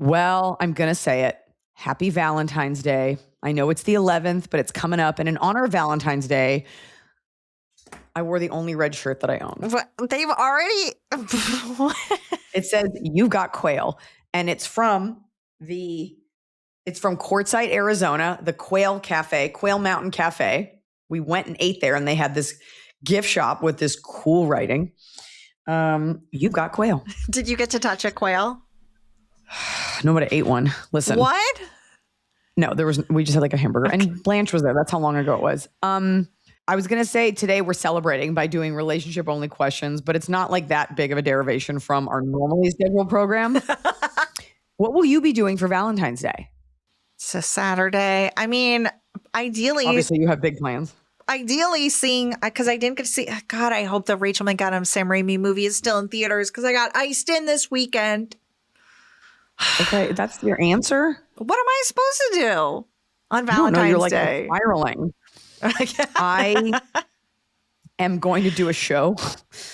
Well, I'm going to say it. Happy Valentine's Day. I know it's the 11th, but it's coming up. And in honor of Valentine's Day, I wore the only red shirt that I own. They've already. It says "You've Got Quail," and it's from Quartzsite, Arizona, the Quail Cafe, Quail Mountain Cafe. We went and ate there, and they had this gift shop with this cool writing. You've got quail. Did you get to touch a quail? Nobody ate one. Listen. What? No, we just had like a hamburger. Okay. And Blanche was there. That's how long ago it was. I was going to say today we're celebrating by doing relationship only questions, but it's not like that big of a derivation from our normally scheduled program. What will you be doing for Valentine's Day? It's a Saturday. I mean, ideally. Obviously, you have big plans. Ideally seeing, because I didn't get to see, God, I hope the Rachel McAdams Sam Raimi movie is still in theaters because I got iced in this weekend. Okay, that's your answer? What am I supposed to do on Valentine's you're Day? Like spiraling. I am going to do a show.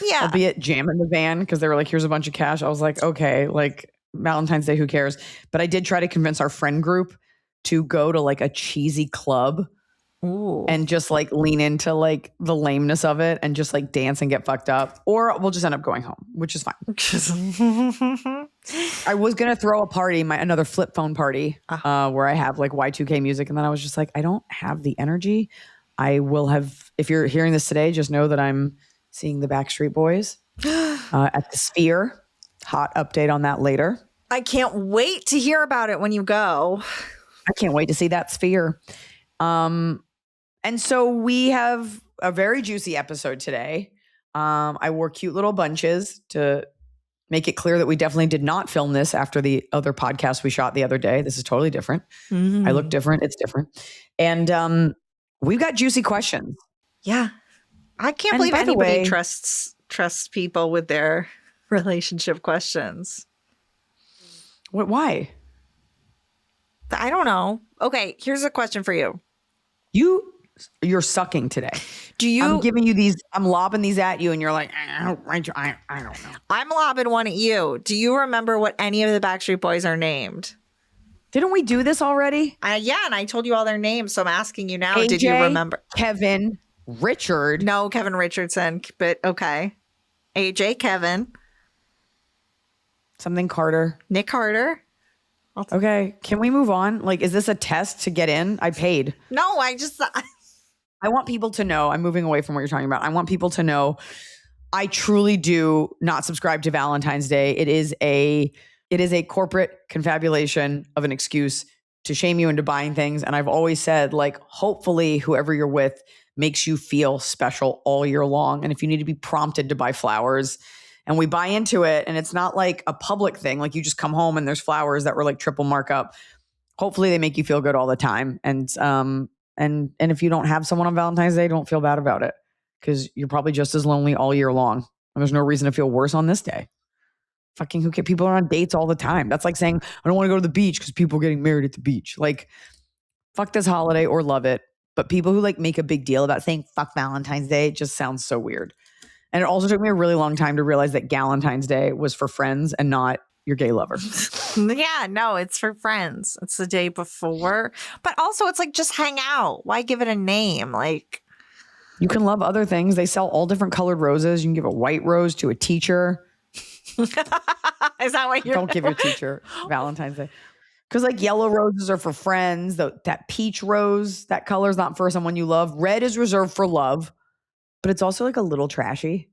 Yeah. I'll be at Jam in the Van because they were like, here's a bunch of cash. I was like, okay, like Valentine's Day, who cares? But I did try to convince our friend group to go to like a cheesy club. Ooh. And just like lean into like the lameness of it and just like dance and get fucked up. Or we'll just end up going home, which is fine. I was going to throw a party, another flip phone party where I have like Y2K music. And then I was just like, I don't have the energy. I will have, if you're hearing this today, just know that I'm seeing the Backstreet Boys at the Sphere. Hot update on that later. I can't wait to hear about it when you go. I can't wait to see that Sphere. And so we have a very juicy episode today. I wore cute little bunches to make it clear that we definitely did not film this after the other podcast we shot the other day. This is totally different. Mm-hmm. I look different. It's different. And we've got juicy questions. Yeah. I can't believe anybody trusts people with their relationship questions. Why? I don't know. Okay, here's a question for you. You're sucking today. I'm giving you these, I'm lobbing these at you and you're like, I don't know. I'm lobbing one at you. Do you remember what any of the Backstreet Boys are named? Didn't we do this already? Yeah, and I told you all their names, so I'm asking you now. AJ, did you remember? Kevin, Richard. No, Kevin Richardson, but okay. AJ, Kevin. Something Carter. Nick Carter. Okay, can we move on? Like, is this a test to get in? I paid. No, I want people to know, I'm moving away from what you're talking about. I want people to know I truly do not subscribe to Valentine's Day. It is a corporate confabulation of an excuse to shame you into buying things. And I've always said, like, hopefully whoever you're with makes you feel special all year long. And if you need to be prompted to buy flowers, and we buy into it, and it's not like a public thing, like you just come home and there's flowers that were like triple markup. Hopefully they make you feel good all the time. And if you don't have someone on Valentine's Day, don't feel bad about it because you're probably just as lonely all year long. And there's no reason to feel worse on this day. Fucking who cares? People are on dates all the time. That's like saying, I don't want to go to the beach because people are getting married at the beach. Like, fuck this holiday or love it. But people who like make a big deal about saying fuck Valentine's Day, it just sounds so weird. And it also took me a really long time to realize that Galentine's Day was for friends and not your gay lover. Yeah, no, it's for friends. It's the day before. But also it's like, just hang out. Why give it a name? Like, you can love other things. They sell all different colored roses. You can give a white rose to a teacher. Is that what you're... Don't give your teacher Valentine's Day. Because like yellow roses are for friends. That peach rose, that color is not for someone you love. Red is reserved for love. But it's also like a little trashy.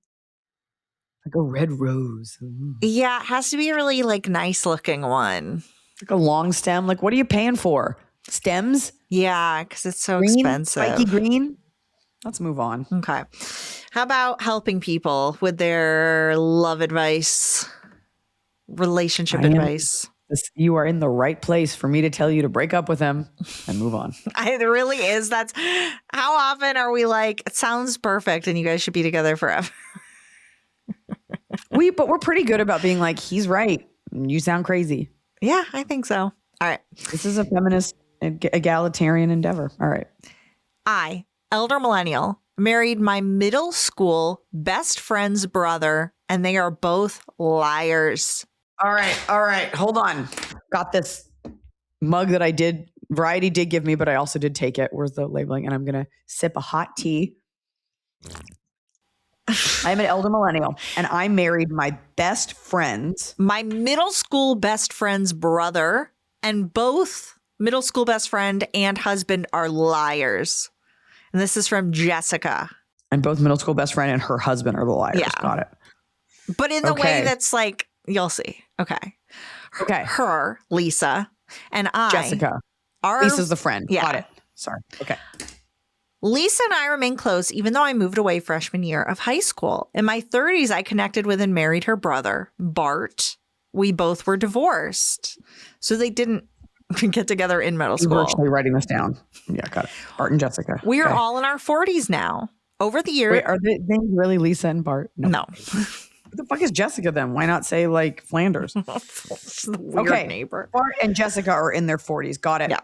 Like a red rose. Ooh. Yeah, it has to be a really like nice looking one. Like a long stem. Like, what are you paying for? Stems? Yeah, because it's so green? expensive. Spiky green? Let's move on. Okay. How about helping people with their love advice, relationship advice? You are in the right place for me to tell you to break up with him and move on. It really is. That's how often are we like, it sounds perfect and you guys should be together forever. But we're pretty good about being like, he's right. You sound crazy. Yeah, I think so. All right. This is a feminist, egalitarian endeavor. All right. I, elder millennial, married my middle school best friend's brother, and they are both liars. All right. Hold on. Got this mug that Variety did give me, but I also did take it. Where's the labeling? And I'm going to sip a hot tea. I'm an elder millennial, and I married my best friend's. My middle school best friend's brother, and both middle school best friend and husband are liars. And this is from Jessica. And both middle school best friend and her husband are the liars. Yeah. Got it. But in the way that's like, you'll see. Okay. Her, Lisa, and I. Jessica. Lisa's the friend. Yeah. Got it. Sorry. Okay. Lisa and I remain close, even though I moved away freshman year of high school. In my 30s, I connected with and married her brother, Bart. We both were divorced. So they didn't get together in middle school. You're actually writing this down. Yeah, got it. Bart and Jessica. We are all in our 40s now. Over the years. Wait, are they named really Lisa and Bart? No. What the fuck is Jessica then? Why not say like Flanders? The weird neighbor. Bart and Jessica are in their 40s. Got it. Yeah.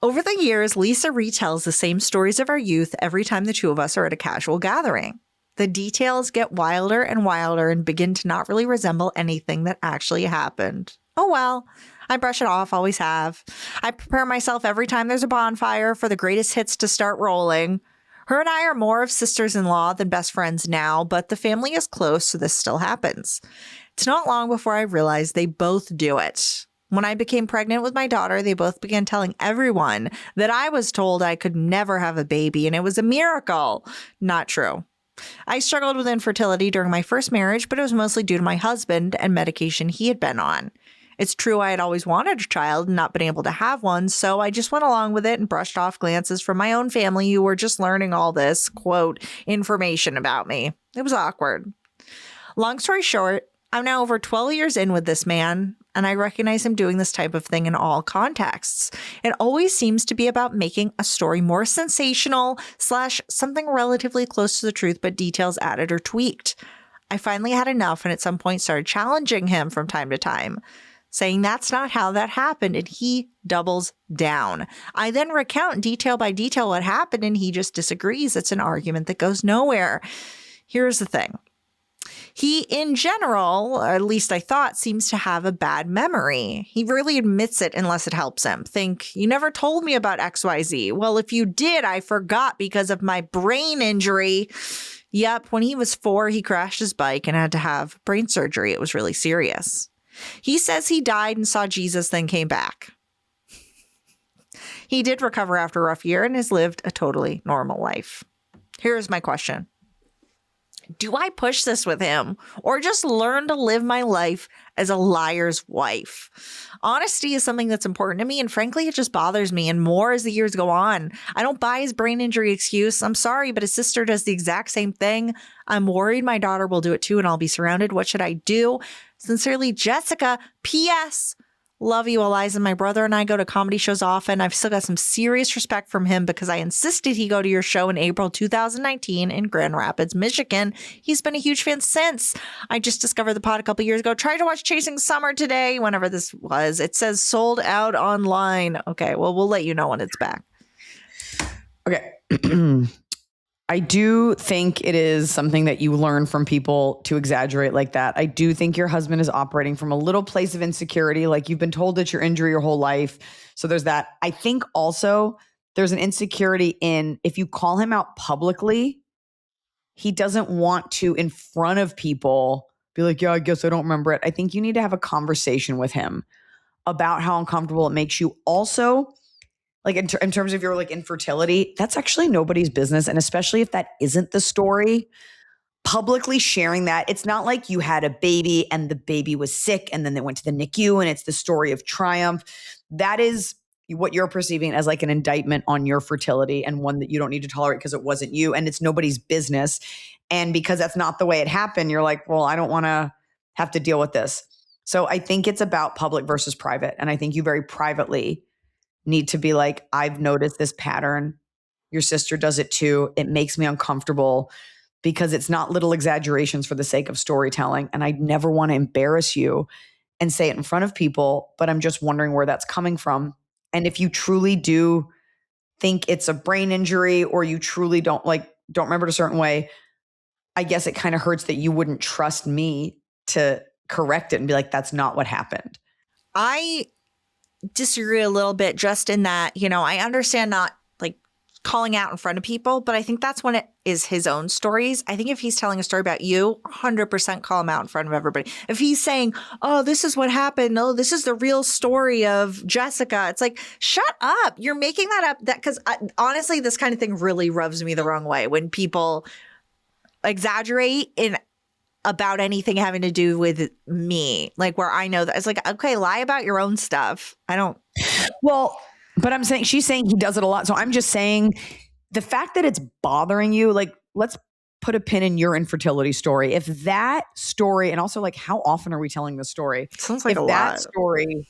Over the years, Lisa retells the same stories of our youth every time the two of us are at a casual gathering. The details get wilder and wilder and begin to not really resemble anything that actually happened. Oh well, I brush it off, always have. I prepare myself every time there's a bonfire for the greatest hits to start rolling. Her and I are more of sisters-in-law than best friends now, but the family is close, so this still happens. It's not long before I realized they both do it. When I became pregnant with my daughter, they both began telling everyone that I was told I could never have a baby and it was a miracle. Not true. I struggled with infertility during my first marriage, but it was mostly due to my husband and medication he had been on. It's true I had always wanted a child and not been able to have one, so I just went along with it and brushed off glances from my own family who were just learning all this, quote, information about me. It was awkward. Long story short, I'm now over 12 years in with this man, and I recognize him doing this type of thing in all contexts. It always seems to be about making a story more sensational / something relatively close to the truth, but details added or tweaked. I finally had enough and at some point started challenging him from time to time, saying that's not how that happened, and he doubles down. I then recount detail by detail what happened, and he just disagrees. It's an argument that goes nowhere. Here's the thing. He, in general, or at least I thought, seems to have a bad memory. He rarely admits it unless it helps him. Think, you never told me about XYZ. Well, if you did, I forgot because of my brain injury. Yep, when he was 4, he crashed his bike and had to have brain surgery. It was really serious. He says he died and saw Jesus, then came back. He did recover after a rough year and has lived a totally normal life. Here's my question. Do I push this with him or just learn to live my life as a liar's wife? Honesty is something that's important to me, and frankly, it just bothers me, and more as the years go on. I don't buy his brain injury excuse. I'm sorry, but his sister does the exact same thing. I'm worried my daughter will do it too, and I'll be surrounded. What should I do? Sincerely, Jessica. P.S. Love you, Iliza. My brother and I go to comedy shows often. I've still got some serious respect from him because I insisted he go to your show in April 2019 in Grand Rapids, Michigan. He's been a huge fan since. I just discovered the pod a couple years ago. Tried to watch Chasing Summer today, whenever this was. It says sold out online. Okay, well, we'll let you know when it's back. Okay. I do think it is something that you learn from people to exaggerate like that. I do think your husband is operating from a little place of insecurity. Like you've been told it's your injury your whole life. So there's that. I think also there's an insecurity in if you call him out publicly, he doesn't want to in front of people be like, yeah, I guess I don't remember it. I think you need to have a conversation with him about how uncomfortable it makes you. Also, like in terms of your like infertility, that's actually nobody's business. And especially if that isn't the story, publicly sharing that, it's not like you had a baby and the baby was sick and then they went to the NICU and it's the story of triumph. That is what you're perceiving as like an indictment on your fertility and one that you don't need to tolerate because it wasn't you and it's nobody's business. And because that's not the way it happened, you're like, well, I don't want to have to deal with this. So I think it's about public versus private. And I think you very privately need to be like, I've noticed this pattern. Your sister does it too. It makes me uncomfortable because it's not little exaggerations for the sake of storytelling. And I never want to embarrass you and say it in front of people, but I'm just wondering where that's coming from. And if you truly do think it's a brain injury or you truly don't remember it a certain way, I guess it kind of hurts that you wouldn't trust me to correct it and be like, that's not what happened. I disagree a little bit just in that, I understand not like calling out in front of people, but I think that's when it is his own stories. I think if he's telling a story about you, 100% call him out in front of everybody. If he's saying, oh, this is what happened. No, this is the real story of Jessica. It's like, shut up. You're making that up. Because honestly, this kind of thing really rubs me the wrong way when people exaggerate about anything having to do with me, like where I know that it's like, okay, lie about your own stuff. I don't. Well, but I'm saying, she's saying he does it a lot. So I'm just saying the fact that it's bothering you, like, let's put a pin in your infertility story. If that story, and also like, how often are we telling the story? Sounds like if a that lot. story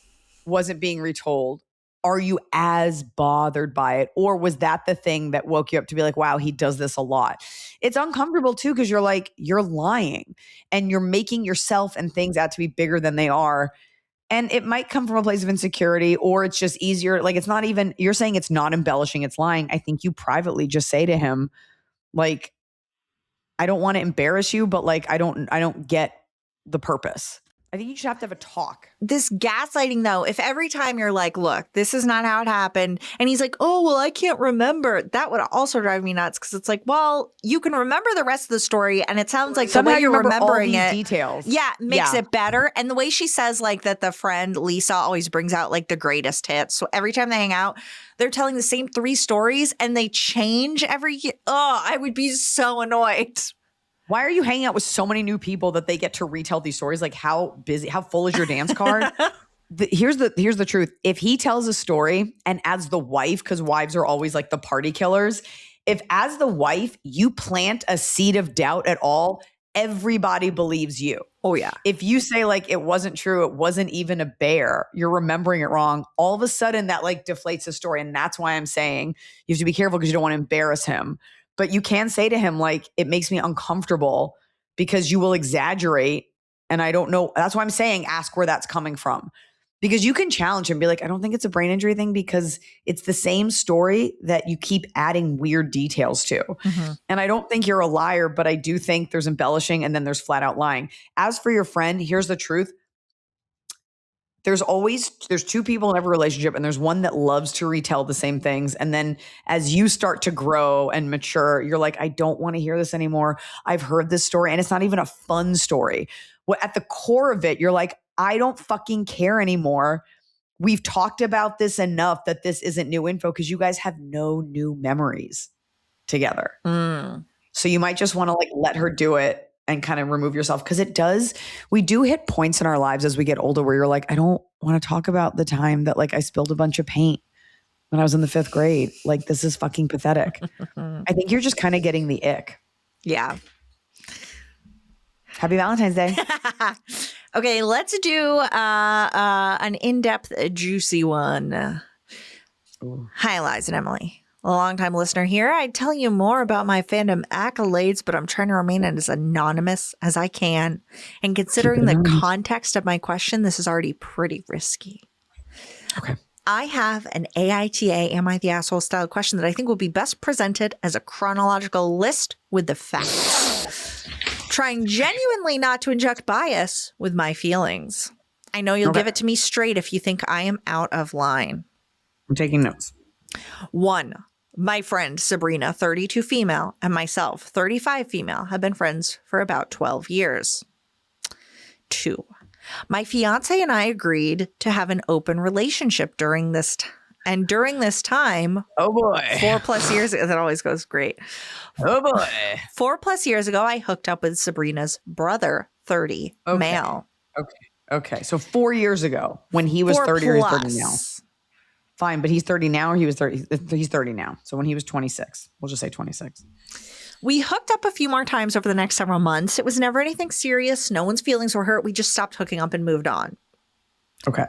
wasn't being retold, are you as bothered by it? Or was that the thing that woke you up to be like, wow, he does this a lot? It's uncomfortable too, because you're like, you're lying and you're making yourself and things out to be bigger than they are. And it might come from a place of insecurity, or it's just easier. Like, it's not even, you're saying it's not embellishing, it's lying. I think you privately just say to him, like, I don't want to embarrass you, but like, I don't get the purpose. I think you should have to have a talk. This gaslighting, though, if every time you're like, look, this is not how it happened, and he's like, oh, well, I can't remember, that would also drive me nuts, because it's like, well, you can remember the rest of the story, and it sounds like somehow the way you're remembering all these it, details. yeah, makes it better. And the way she says, like, that the friend Lisa always brings out like the greatest hits. So every time they hang out, they're telling the same 3 stories, and they change every year. Oh, I would be so annoyed. Why are you hanging out with so many new people that they get to retell these stories? Like, how full is your dance card? Here's the truth. If he tells a story, and as the wife, because wives are always like the party killers, if as the wife you plant a seed of doubt at all, everybody believes you. Oh yeah. If you say like, it wasn't true, it wasn't even a bear, you're remembering it wrong, all of a sudden that like deflates the story. And that's why I'm saying you have to be careful, because you don't want to embarrass him. But you can say to him, like, it makes me uncomfortable because you will exaggerate. And I don't know. That's why I'm saying ask where that's coming from. Because you can challenge him, be like, I don't think it's a brain injury thing, because it's the same story that you keep adding weird details to. Mm-hmm. And I don't think you're a liar, but I do think there's embellishing and then there's flat out lying. As for your friend, here's the truth. There's 2 people in every relationship, and there's one that loves to retell the same things. And then as you start to grow and mature, you're like, I don't want to hear this anymore. I've heard this story, and it's not even a fun story. Well, at the core of it, you're like, I don't fucking care anymore. We've talked about this enough that this isn't new info, because you guys have no new memories together. So you might just want to like let her do it and kind of remove yourself, because we do hit points in our lives as we get older where you're like, I don't want to talk about the time that like I spilled a bunch of paint when I was in the 5th grade. Like, this is fucking pathetic. I think you're just kind of getting the ick. Yeah. Happy Valentine's Day. Okay, let's do an in-depth, juicy one. Ooh. Hi, Eliza and Emily. A longtime listener here. I'd tell you more about my fandom accolades, but I'm trying to remain as anonymous as I can. And considering the context of my question, this is already pretty risky. Okay. I have an AITA, am I the asshole style question that I think will be best presented as a chronological list with the facts. Trying genuinely not to inject bias with my feelings. I know you'll give it to me straight if you think I am out of line. I'm taking notes. 1. My friend Sabrina, 32 female, and myself, 35 female, have been friends for about 12 years. 2. My fiance and I agreed to have an open relationship during this and during this time, oh boy, 4+ years ago, that always goes great. Oh boy. 4+ years ago, I hooked up with Sabrina's brother, 30, male. Okay. So 4 years ago, when he was 30 or he's 30 now. Fine, but he's 30 now, or he was 30? He's 30 now. So when he was 26, we'll just say 26. We hooked up a few more times over the next several months. It was never anything serious. No one's feelings were hurt. We just stopped hooking up and moved on. Okay.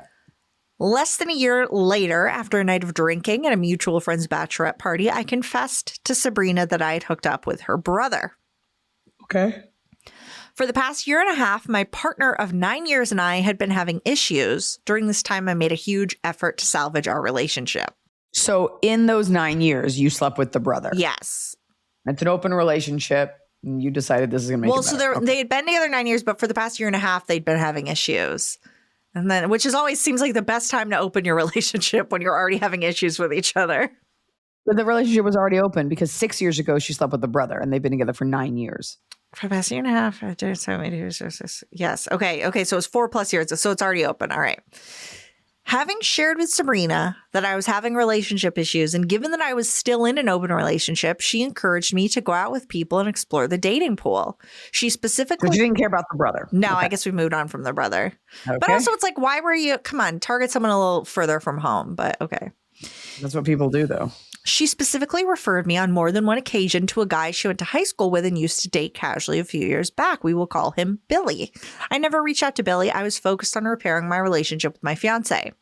Less than a year later, after a night of drinking at a mutual friend's bachelorette party, I confessed to Sabrina that I had hooked up with her brother. Okay. For the past year and a half, my partner of 9 years and I had been having issues. During this time, I made a huge effort to salvage our relationship. So in those 9 years, you slept with the brother? Yes. It's an open relationship. And you decided this is going to make it better. They had been together 9 years, but for the past year and a half, they'd been having issues. And then, which is always seems like the best time to open your relationship when you're already having issues with each other. But the relationship was already open because 6 years ago she slept with the brother and they've been together for 9 years. For the past year and a half, I did so many years. Yes. Okay. So it's 4+ years. So it's already open. All right. Having shared with Sabrina that I was having relationship issues, and given that I was still in an open relationship, she encouraged me to go out with people and explore the dating pool. She specifically... But you didn't care about the brother. No, okay. I guess we moved on from the brother. Okay. But also it's like, why were you... Come on, target someone a little further from home. But okay. That's what people do, though. She specifically referred me on more than one occasion to a guy she went to high school with and used to date casually a few years back. We will call him Billy. I never reached out to Billy. I was focused on repairing my relationship with my fiance.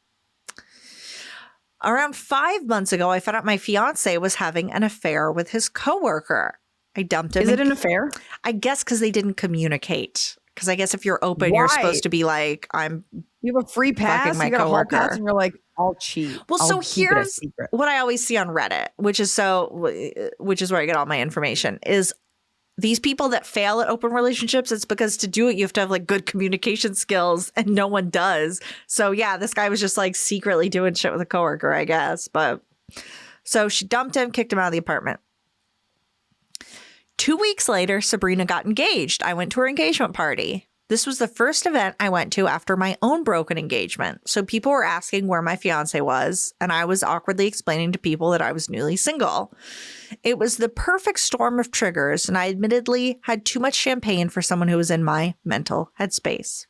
Around 5 months ago, I found out my fiance was having an affair with his coworker. I dumped him. Is it an affair? I guess because they didn't communicate. Because I guess if you're open, you're supposed to be like, you have a free pass, my you got coworker. a hall pass, and you're like, I'll cheat. Well, so here's what I always see on Reddit, which is where I get all my information, is these people that fail at open relationships, it's because to do it, you have to have like good communication skills and no one does. So yeah, this guy was just like secretly doing shit with a coworker, I guess. But so she dumped him, kicked him out of the apartment. 2 weeks later, Sabrina got engaged. I went to her engagement party. This was the first event I went to after my own broken engagement. So people were asking where my fiance was, and I was awkwardly explaining to people that I was newly single. It was the perfect storm of triggers, and I admittedly had too much champagne for someone who was in my mental headspace.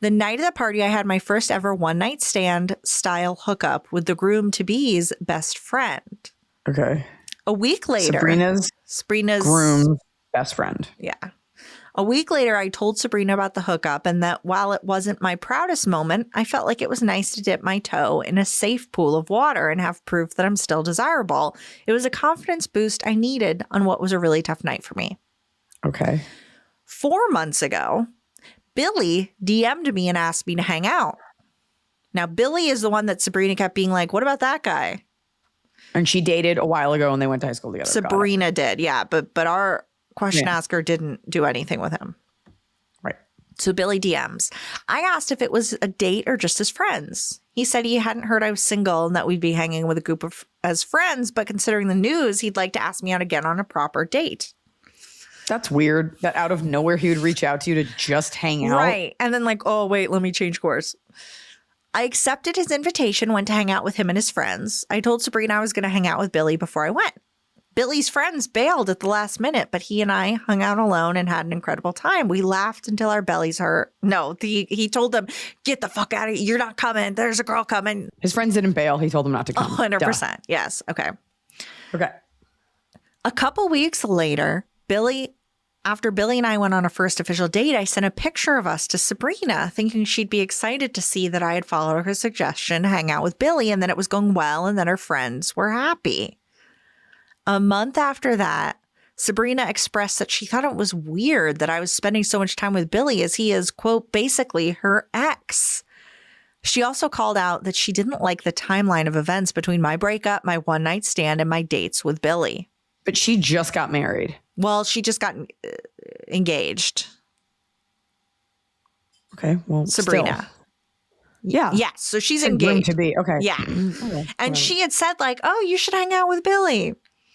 The night of the party, I had my first ever one-night stand style hookup with the groom-to-be's best friend. Okay. A week later, Sabrina's groom's best friend. Yeah. A week later, I told Sabrina about the hookup and that while it wasn't my proudest moment, I felt like it was nice to dip my toe in a safe pool of water and have proof that I'm still desirable. It was a confidence boost I needed on what was a really tough night for me. Okay. 4 months ago, Billy DM'd me and asked me to hang out. Now, Billy is the one that Sabrina kept being like, what about that guy? And she dated a while ago and they went to high school together. Sabrina did, yeah. But our question asker didn't do anything with him. Right. So Billy DMs. I asked if it was a date or just as friends. He said he hadn't heard I was single and that we'd be hanging with a group of as friends, but considering the news, he'd like to ask me out again on a proper date. That's weird that out of nowhere he would reach out to you to just hang out. Right. And then like, oh, wait, let me change course. I accepted his invitation, went to hang out with him and his friends. I told Sabrina I was going to hang out with Billy before I went. Billy's friends bailed at the last minute, but he and I hung out alone and had an incredible time. We laughed until our bellies hurt. No, he told them, get the fuck out of here. You're not coming. There's a girl coming. His friends didn't bail. He told them not to come. 100%. Duh. Yes. Okay. Okay. A couple weeks later, after Billy and I went on a first official date, I sent a picture of us to Sabrina, thinking she'd be excited to see that I had followed her suggestion to hang out with Billy and that it was going well and that her friends were happy. A month after that, Sabrina expressed that she thought it was weird that I was spending so much time with Billy as he is, quote, basically her ex. She also called out that she didn't like the timeline of events between my breakup, my one-night stand, and my dates with Billy. But she just got married. Well, she just got engaged. Okay, well, Sabrina. Still. Yeah. Yes, so she's engaged. To be. Okay. Yeah. Okay. And she had said like, oh, you should hang out with Billy.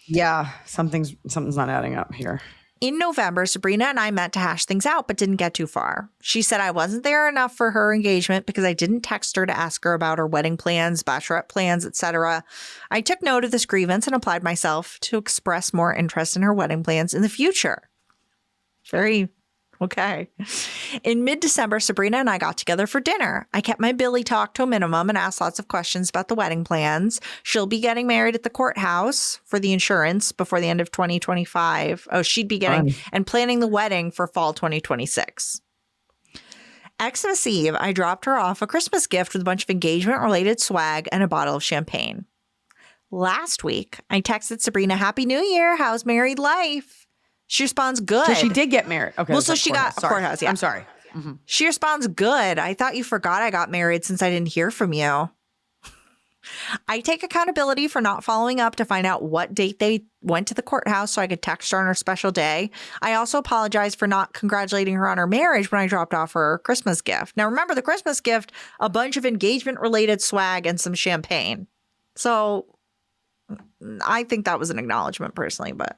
Yeah, something's not adding up here. In November, Sabrina and I met to hash things out, but didn't get too far. She said I wasn't there enough for her engagement because I didn't text her to ask her about her wedding plans, bachelorette plans, etc. I took note of this grievance and applied myself to express more interest in her wedding plans in the future. Very okay. In mid-December, Sabrina and I got together for dinner. I kept my Billy talk to a minimum and asked lots of questions about the wedding plans. She'll be getting married at the courthouse for the insurance before the end of 2025. Oh, she'd be getting and planning the wedding for fall 2026. Xmas Eve, I dropped her off a Christmas gift with a bunch of engagement-related swag and a bottle of champagne. Last week, I texted Sabrina, Happy New Year, how's married life? She responds, good. So she did get married. Okay. Well, so she got a courthouse. Yeah. I'm sorry. Mm-hmm. She responds, good. I thought you forgot I got married since I didn't hear from you. I take accountability for not following up to find out what date they went to the courthouse so I could text her on her special day. I also apologize for not congratulating her on her marriage when I dropped off her Christmas gift. Now, remember the Christmas gift, a bunch of engagement related swag and some champagne. So I think that was an acknowledgement personally, but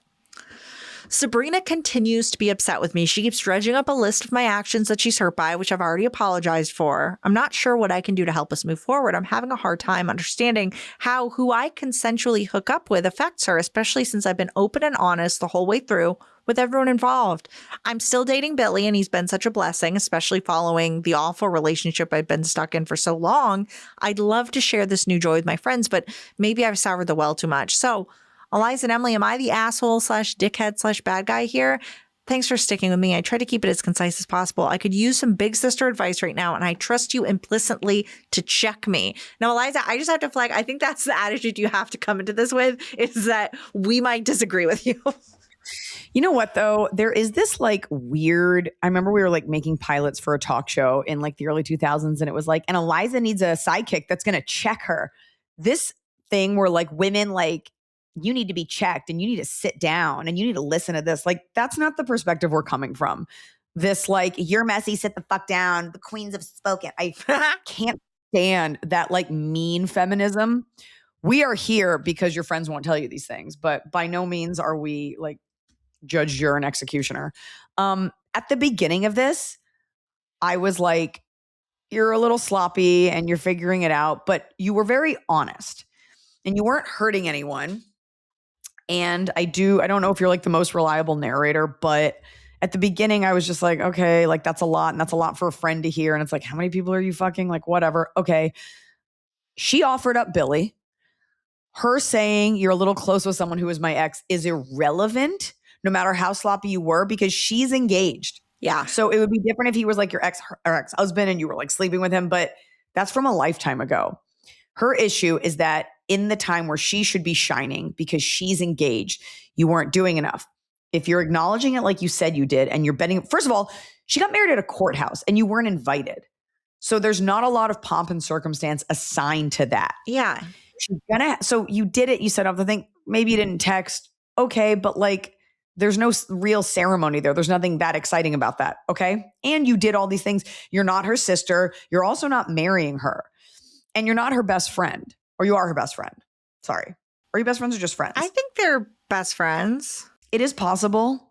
Sabrina continues to be upset with me. She keeps dredging up a list of my actions that she's hurt by, which I've already apologized for. I'm not sure what I can do to help us move forward. I'm having a hard time understanding how who I consensually hook up with affects her, especially since I've been open and honest the whole way through with everyone involved. I'm still dating Billy, and he's been such a blessing, especially following the awful relationship I've been stuck in for so long. I'd love to share this new joy with my friends, but maybe I've soured the well too much. So, Iliza and Emily, am I the asshole / dickhead / bad guy here? Thanks for sticking with me. I try to keep it as concise as possible. I could use some big sister advice right now, and I trust you implicitly to check me. Now, Iliza, I just have to flag, I think that's the attitude you have to come into this with, is that we might disagree with you. You know what, though? There is this like weird, I remember we were like making pilots for a talk show in like the early 2000s, and it was like, and Iliza needs a sidekick that's going to check her. This thing where like women like, you need to be checked and you need to sit down and you need to listen to this. Like, that's not the perspective we're coming from. This like, you're messy, sit the fuck down. The queens have spoken. I can't stand that like mean feminism. We are here because your friends won't tell you these things, but by no means are we like judge, juror, and executioner. At the beginning of this, I was like, you're a little sloppy and you're figuring it out, but you were very honest and you weren't hurting anyone. And I don't know if you're like the most reliable narrator, but at the beginning I was just like, okay, like that's a lot. And that's a lot for a friend to hear. And it's like, how many people are you fucking? Like, whatever. Okay. She offered up Billy. Her saying you're a little close with someone who is my ex is irrelevant, no matter how sloppy you were, because she's engaged. Yeah. So it would be different if he was like your ex or ex-husband and you were like sleeping with him, but that's from a lifetime ago. Her issue is that in the time where she should be shining because she's engaged, you weren't doing enough. If you're acknowledging it like you said you did, and you're betting, first of all, she got married at a courthouse and you weren't invited. So there's not a lot of pomp and circumstance assigned to that. Yeah. So you did it. You set up the thing. Maybe you didn't text. Okay. But like, there's no real ceremony there. There's nothing that exciting about that. Okay. And you did all these things. You're not her sister. You're also not marrying her. And you're not her best friend. Or you are her best friend. Sorry. Are you best friends or just friends? I think they're best friends. It is possible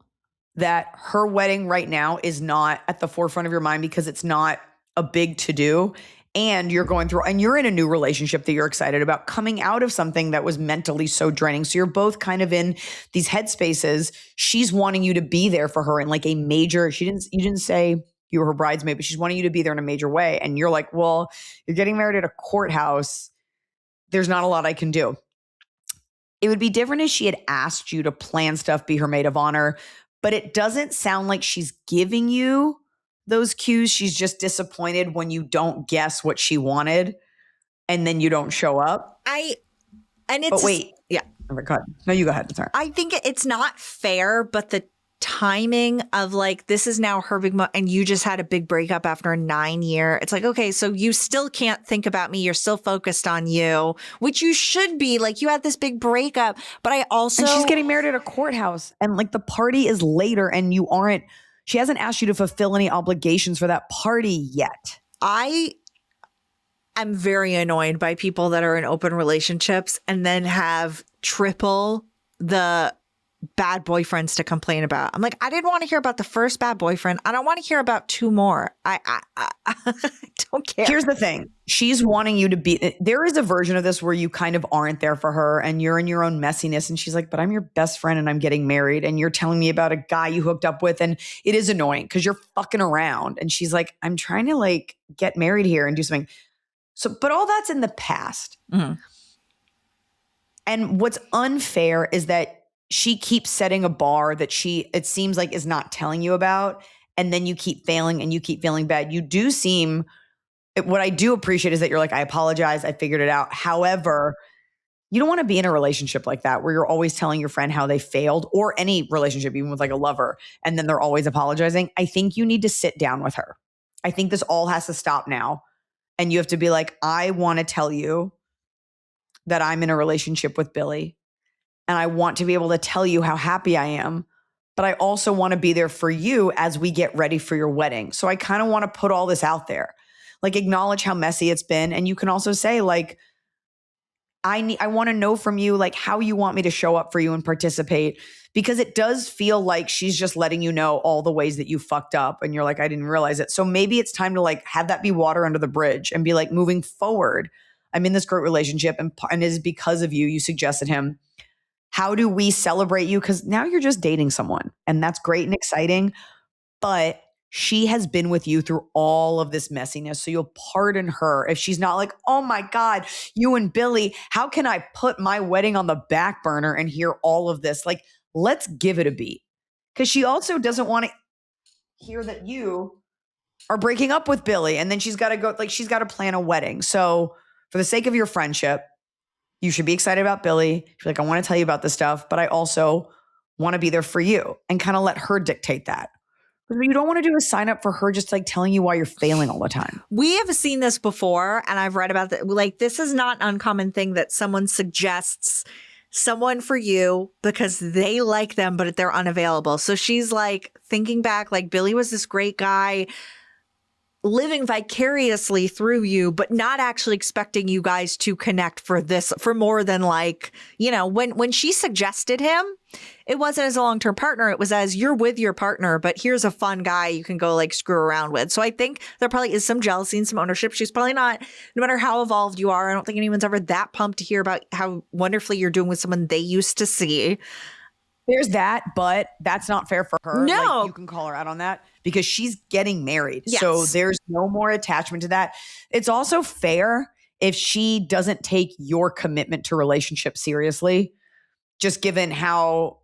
that her wedding right now is not at the forefront of your mind because it's not a big to-do. And you're going through, and you're in a new relationship that you're excited about, coming out of something that was mentally so draining. So you're both kind of in these headspaces. She's wanting you to be there for her in like a major, you didn't say you were her bridesmaid, but she's wanting you to be there in a major way. And you're like, well, you're getting married at a courthouse. There's not a lot I can do. It would be different if she had asked you to plan stuff, be her maid of honor, but it doesn't sound like she's giving you those cues. She's just disappointed when you don't guess what she wanted and then you don't show up. But wait. Yeah. Oh, go ahead. No, you go ahead. Sorry. I think it's not fair, but the timing of like, this is now her big and you just had a big breakup after a 9-year. It's like, okay, so you still can't think about me. You're still focused on you, which you should be. Like, you had this big breakup, but I also. And she's getting married at a courthouse and like the party is later and she hasn't asked you to fulfill any obligations for that party yet. I am very annoyed by people that are in open relationships and then have triple the bad boyfriends to complain about. I'm like, I didn't want to hear about the first bad boyfriend. I don't want to hear about 2 more. I don't care. Here's the thing. She's wanting you to be, there is a version of this where you kind of aren't there for her and you're in your own messiness. And she's like, but I'm your best friend and I'm getting married. And you're telling me about a guy you hooked up with. And it is annoying because you're fucking around. And she's like, I'm trying to like get married here and do something. So, but all that's in the past. Mm-hmm. And what's unfair is that she keeps setting a bar that it seems like is not telling you about. And then you keep failing and you keep feeling bad. You do seem, what I do appreciate is that you're like, I apologize. I figured it out. However, you don't want to be in a relationship like that where you're always telling your friend how they failed, or any relationship, even with like a lover. And then they're always apologizing. I think you need to sit down with her. I think this all has to stop now. And you have to be like, I want to tell you that I'm in a relationship with Billy. And I want to be able to tell you how happy I am. But I also want to be there for you as we get ready for your wedding. So I kind of want to put all this out there, like acknowledge how messy it's been. And you can also say like, I want to know from you, like how you want me to show up for you and participate, because it does feel like she's just letting you know all the ways that you fucked up. And you're like, I didn't realize it. So maybe it's time to like have that be water under the bridge and be like, moving forward, I'm in this great relationship and it is because of you. You suggested him. How do we celebrate you? Because now you're just dating someone and that's great and exciting, but she has been with you through all of this messiness. So you'll pardon her if she's not like, oh my God, you and Billy, how can I put my wedding on the back burner and hear all of this? Like, let's give it a beat. Because she also doesn't want to hear that you are breaking up with Billy. And then she's got to go, like, she's got to plan a wedding. So for the sake of your friendship, you should be excited about Billy. She's like, I want to tell you about this stuff, but I also want to be there for you, and kind of let her dictate that. What you don't want to do is sign up for her just like telling you why you're failing all the time. We have seen this before, and I've read about that. Like, this is not an uncommon thing that someone suggests someone for you because they like them, but they're unavailable. So she's like thinking back, like Billy was this great guy living vicariously through you, but not actually expecting you guys to connect for this, for more than like, you know, when she suggested him, it wasn't as a long-term partner. It was as you're with your partner, but here's a fun guy you can go like screw around with. So I think there probably is some jealousy and some ownership. She's probably not, no matter how evolved you are, I don't think anyone's ever that pumped to hear about how wonderfully you're doing with someone they used to see. There's that, but that's not fair for her. No. Like, you can call her out on that because she's getting married. Yes. So there's no more attachment to that. It's also fair if she doesn't take your commitment to relationship seriously, just given how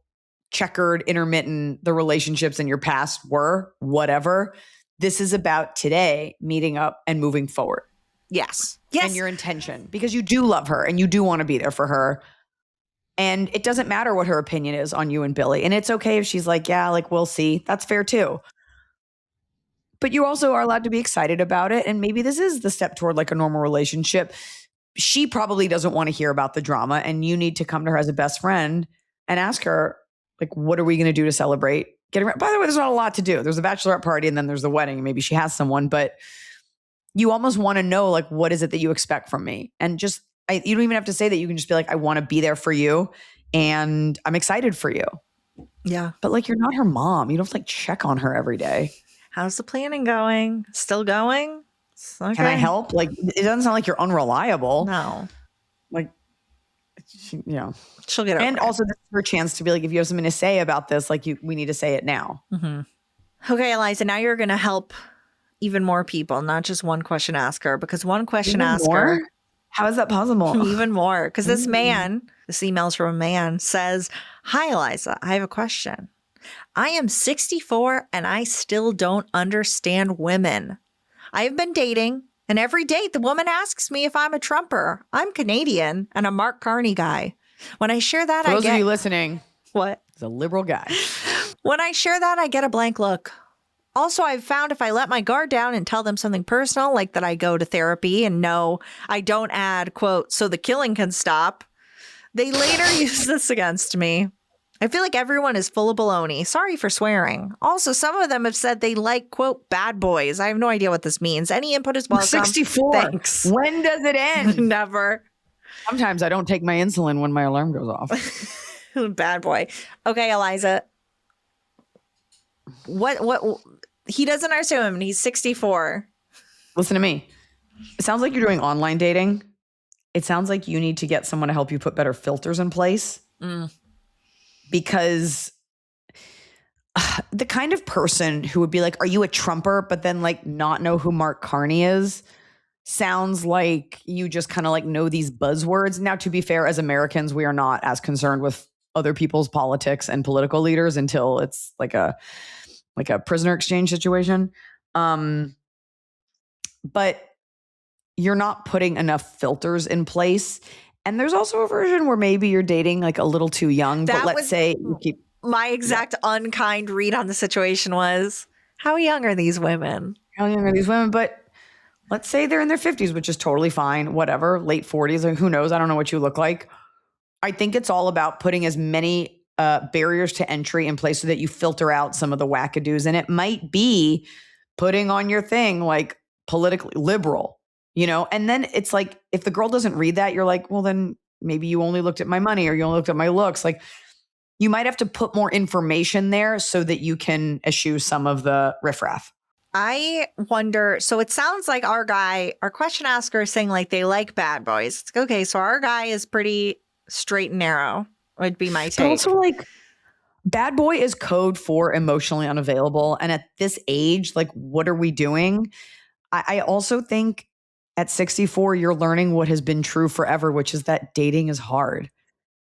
checkered, intermittent the relationships in your past were, whatever. This is about today, meeting up and moving forward. Yes. And your intention, because you do love her and you do want to be there for her. And it doesn't matter what her opinion is on you and Billy. And it's okay if she's like, yeah, like, we'll see. That's fair too. But you also are allowed to be excited about it. And maybe this is the step toward like a normal relationship. She probably doesn't want to hear about the drama. And you need to come to her as a best friend and ask her, like, what are we going to do to celebrate getting married? By the way, there's not a lot to do. There's a bachelorette party and then there's the wedding. And maybe she has someone, but you almost want to know, like, what is it that you expect from me? And just, you don't even have to say that. You can just be like, I want to be there for you and I'm excited for you. Yeah. But like, you're not her mom. You don't have to like check on her every day. How's the planning going? Still going? Okay. Can I help? Like, it doesn't sound like you're unreliable. No. Like, you know, she'll get over and it. also this is her chance to be like, if you have something to say about this, like we need to say it now. Mm-hmm. Okay, Iliza, now you're going to help even more people, not just one question asker, because one question asker. How is that possible? Even more. Because this email's from a man, says, hi, Iliza, I have a question. I am 64 and I still don't understand women. I have been dating, and every date the woman asks me if I'm a Trumper. I'm Canadian and a Mark Carney guy. When I share that, For those of you listening, what? He's a liberal guy. When I share that, I get a blank look. Also, I've found if I let my guard down and tell them something personal, like that I go to therapy, and no, I don't add, quote, so the killing can stop, they later use this against me. I feel like everyone is full of baloney. Sorry for swearing. Also, some of them have said they like, quote, bad boys. I have no idea what this means. Any input is welcome. 64. Thanks. When does it end? Never. Sometimes I don't take my insulin when my alarm goes off. Bad boy. Okay, Iliza. What? He doesn't understand women. He's 64. Listen to me. It sounds like you're doing online dating. It sounds like you need to get someone to help you put better filters in place. Because the kind of person who would be like, are you a Trumper? But then like not know who Mark Carney is sounds like you just kind of like know these buzzwords. Now, to be fair, as Americans, we are not as concerned with other people's politics and political leaders until it's like a prisoner exchange situation. But you're not putting enough filters in place. And there's also a version where maybe you're dating like a little too young, but let's say you keep. My exact unkind read on the situation was, how young are these women? How young are these women? But let's say they're in their 50s, which is totally fine, whatever, late 40s, like who knows? I don't know what you look like. I think it's all about putting as many barriers to entry in place so that you filter out some of the wackadoos. And it might be putting on your thing like politically liberal, and then it's like, if the girl doesn't read that, you're like, well, then maybe you only looked at my money or you only looked at my looks. Like, you might have to put more information there so that you can eschew some of the riffraff. I wonder, so it sounds like our question asker is saying like they like bad boys. It's okay, so our guy is pretty straight and narrow, would be my But take. also, like, bad boy is code for emotionally unavailable. And at this age, like, what are we doing? I also think at 64, you're learning what has been true forever, which is that dating is hard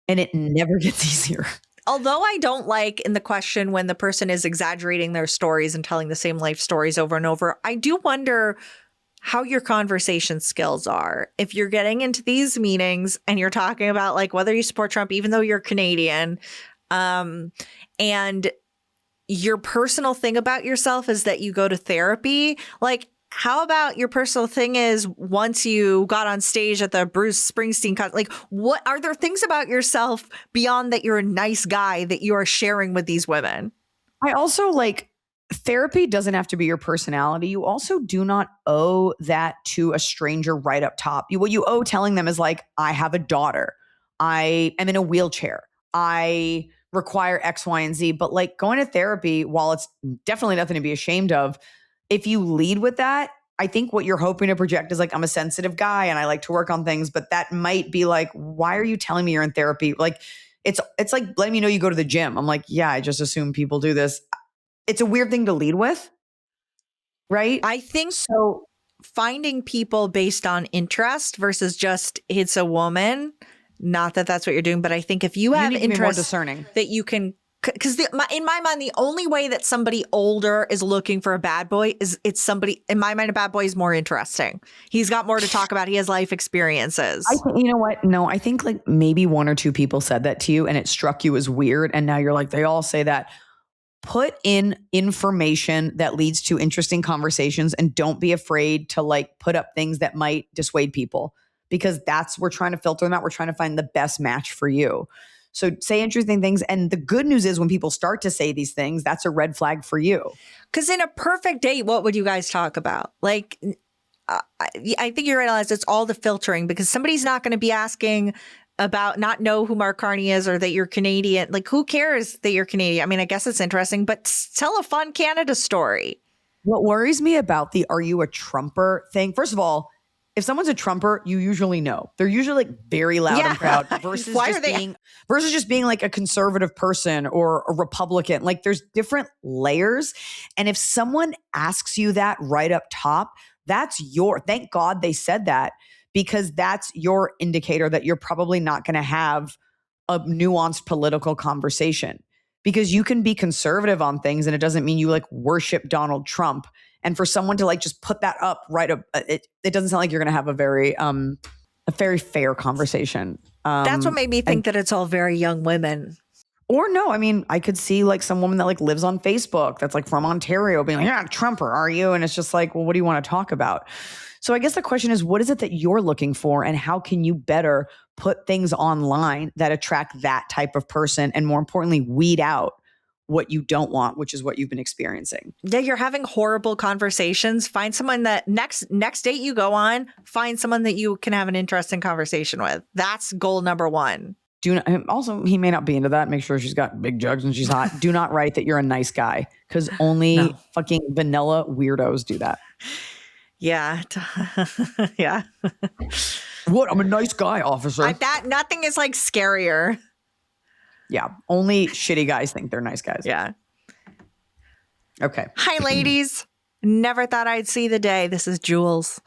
and it never gets easier. Although I don't like in the question when the person is exaggerating their stories and telling the same life stories over and over, I do wonder how your conversation skills are. If you're getting into these meetings and you're talking about like whether you support Trump, even though you're Canadian, and your personal thing about yourself is that you go to therapy, like, how about your personal thing is once you got on stage at the Bruce Springsteen concert, like, what are there things about yourself beyond that you're a nice guy that you are sharing with these women? I also like, therapy doesn't have to be your personality. You also do not owe that to a stranger right up top. What you owe telling them is like, I have a daughter. I am in a wheelchair. I require X, Y, and Z. But like, going to therapy, while it's definitely nothing to be ashamed of, if you lead with that, I think what you're hoping to project is like, I'm a sensitive guy and I like to work on things, but that might be like, why are you telling me you're in therapy? Like, it's like letting me know you go to the gym. I'm like, yeah, I just assume people do this. It's a weird thing to lead with, right? I think so. Finding people based on interest versus just it's a woman. Not that that's what you're doing, but I think if you have need to be more interest discerning. that you can, because in my mind, the only way that somebody older is looking for a bad boy is it's somebody, in my mind, a bad boy is more interesting. He's got more to talk about. He has life experiences. I think, you know what? No, I think like maybe one or two people said that to you and it struck you as weird. And now you're like, they all say that. Put in information that leads to interesting conversations and don't be afraid to like put up things that might dissuade people, because we're trying to filter them out. We're trying to find the best match for you. So say interesting things. And the good news is when people start to say these things, that's a red flag for you. Because in a perfect date, what would you guys talk about? Like, I think you realize it's all the filtering, because somebody's not going to be asking about not know who Mark Carney is or that you're Canadian. Like, who cares that you're Canadian? I mean, I guess it's interesting, but tell a fun Canada story. What worries me about the "are you a Trumper" thing, first of all, if someone's a Trumper, you usually know. They're usually like very loud and proud versus just being like a conservative person or a Republican. Like, there's different layers. And if someone asks you that right up top, thank God they said that, because that's your indicator that you're probably not going to have a nuanced political conversation, because you can be conservative on things and it doesn't mean you like worship Donald Trump. And for someone to like just put that up right up, it doesn't sound like you're going to have a very fair conversation. That's what made me think that it's all very young women. Or no, I mean, I could see like some woman that like lives on Facebook that's like from Ontario being like, yeah, Trumper, are you? And it's just like, well, what do you want to talk about? So I guess the question is, what is it that you're looking for and how can you better put things online that attract that type of person? And more importantly, weed out what you don't want, which is what you've been experiencing. Yeah, you're having horrible conversations. Find someone that next date you go on, find someone that you can have an interesting conversation with. That's goal number one. Also, he may not be into that. Make sure she's got big jugs and she's hot. Do not write that you're a nice guy, because only fucking vanilla weirdos do that. Yeah. Yeah. What? I'm a nice guy, officer. Nothing is like scarier. Yeah. Only shitty guys think they're nice guys. Yeah. Okay. Hi, ladies. Never thought I'd see the day. This is Jules.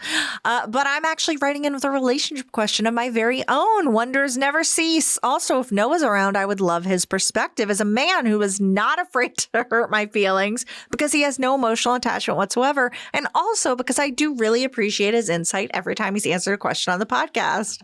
But I'm actually writing in with a relationship question of my very own. Wonders never cease. Also, if Noah's around, I would love his perspective as a man who is not afraid to hurt my feelings because he has no emotional attachment whatsoever. And also because I do really appreciate his insight every time he's answered a question on the podcast.